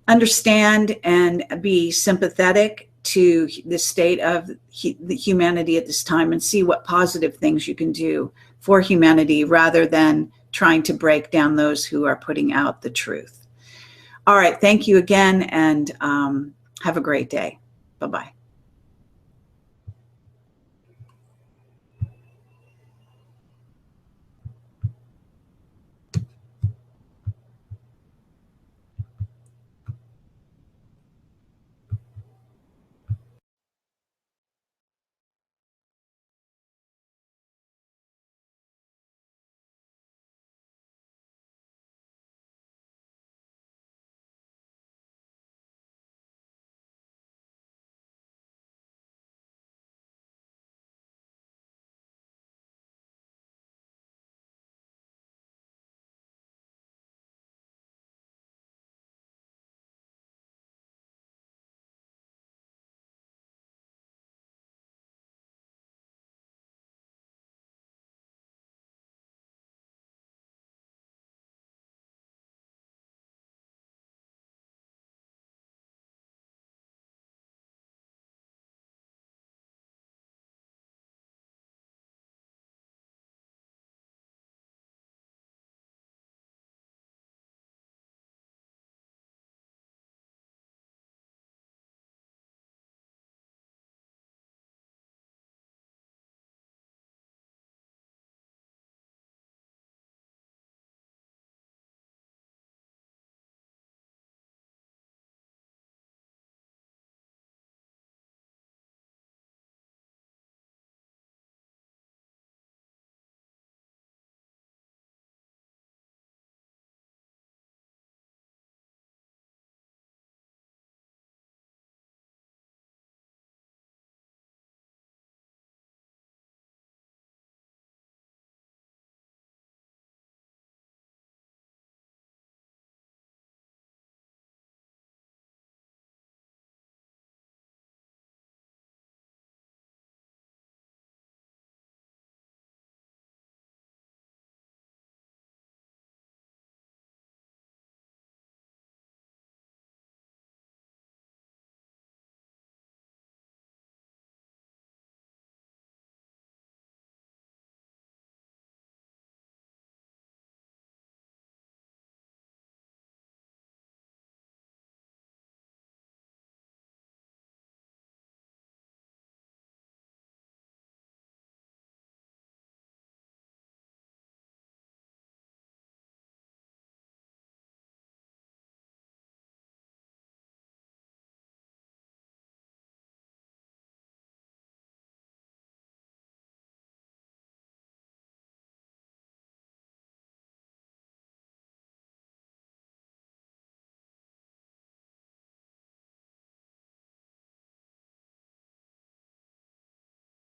understand and be sympathetic to the state of the humanity at this time, and see what positive things you can do for humanity rather than trying to break down those who are putting out the truth. All right. Thank you again, and have a great day. Bye-bye.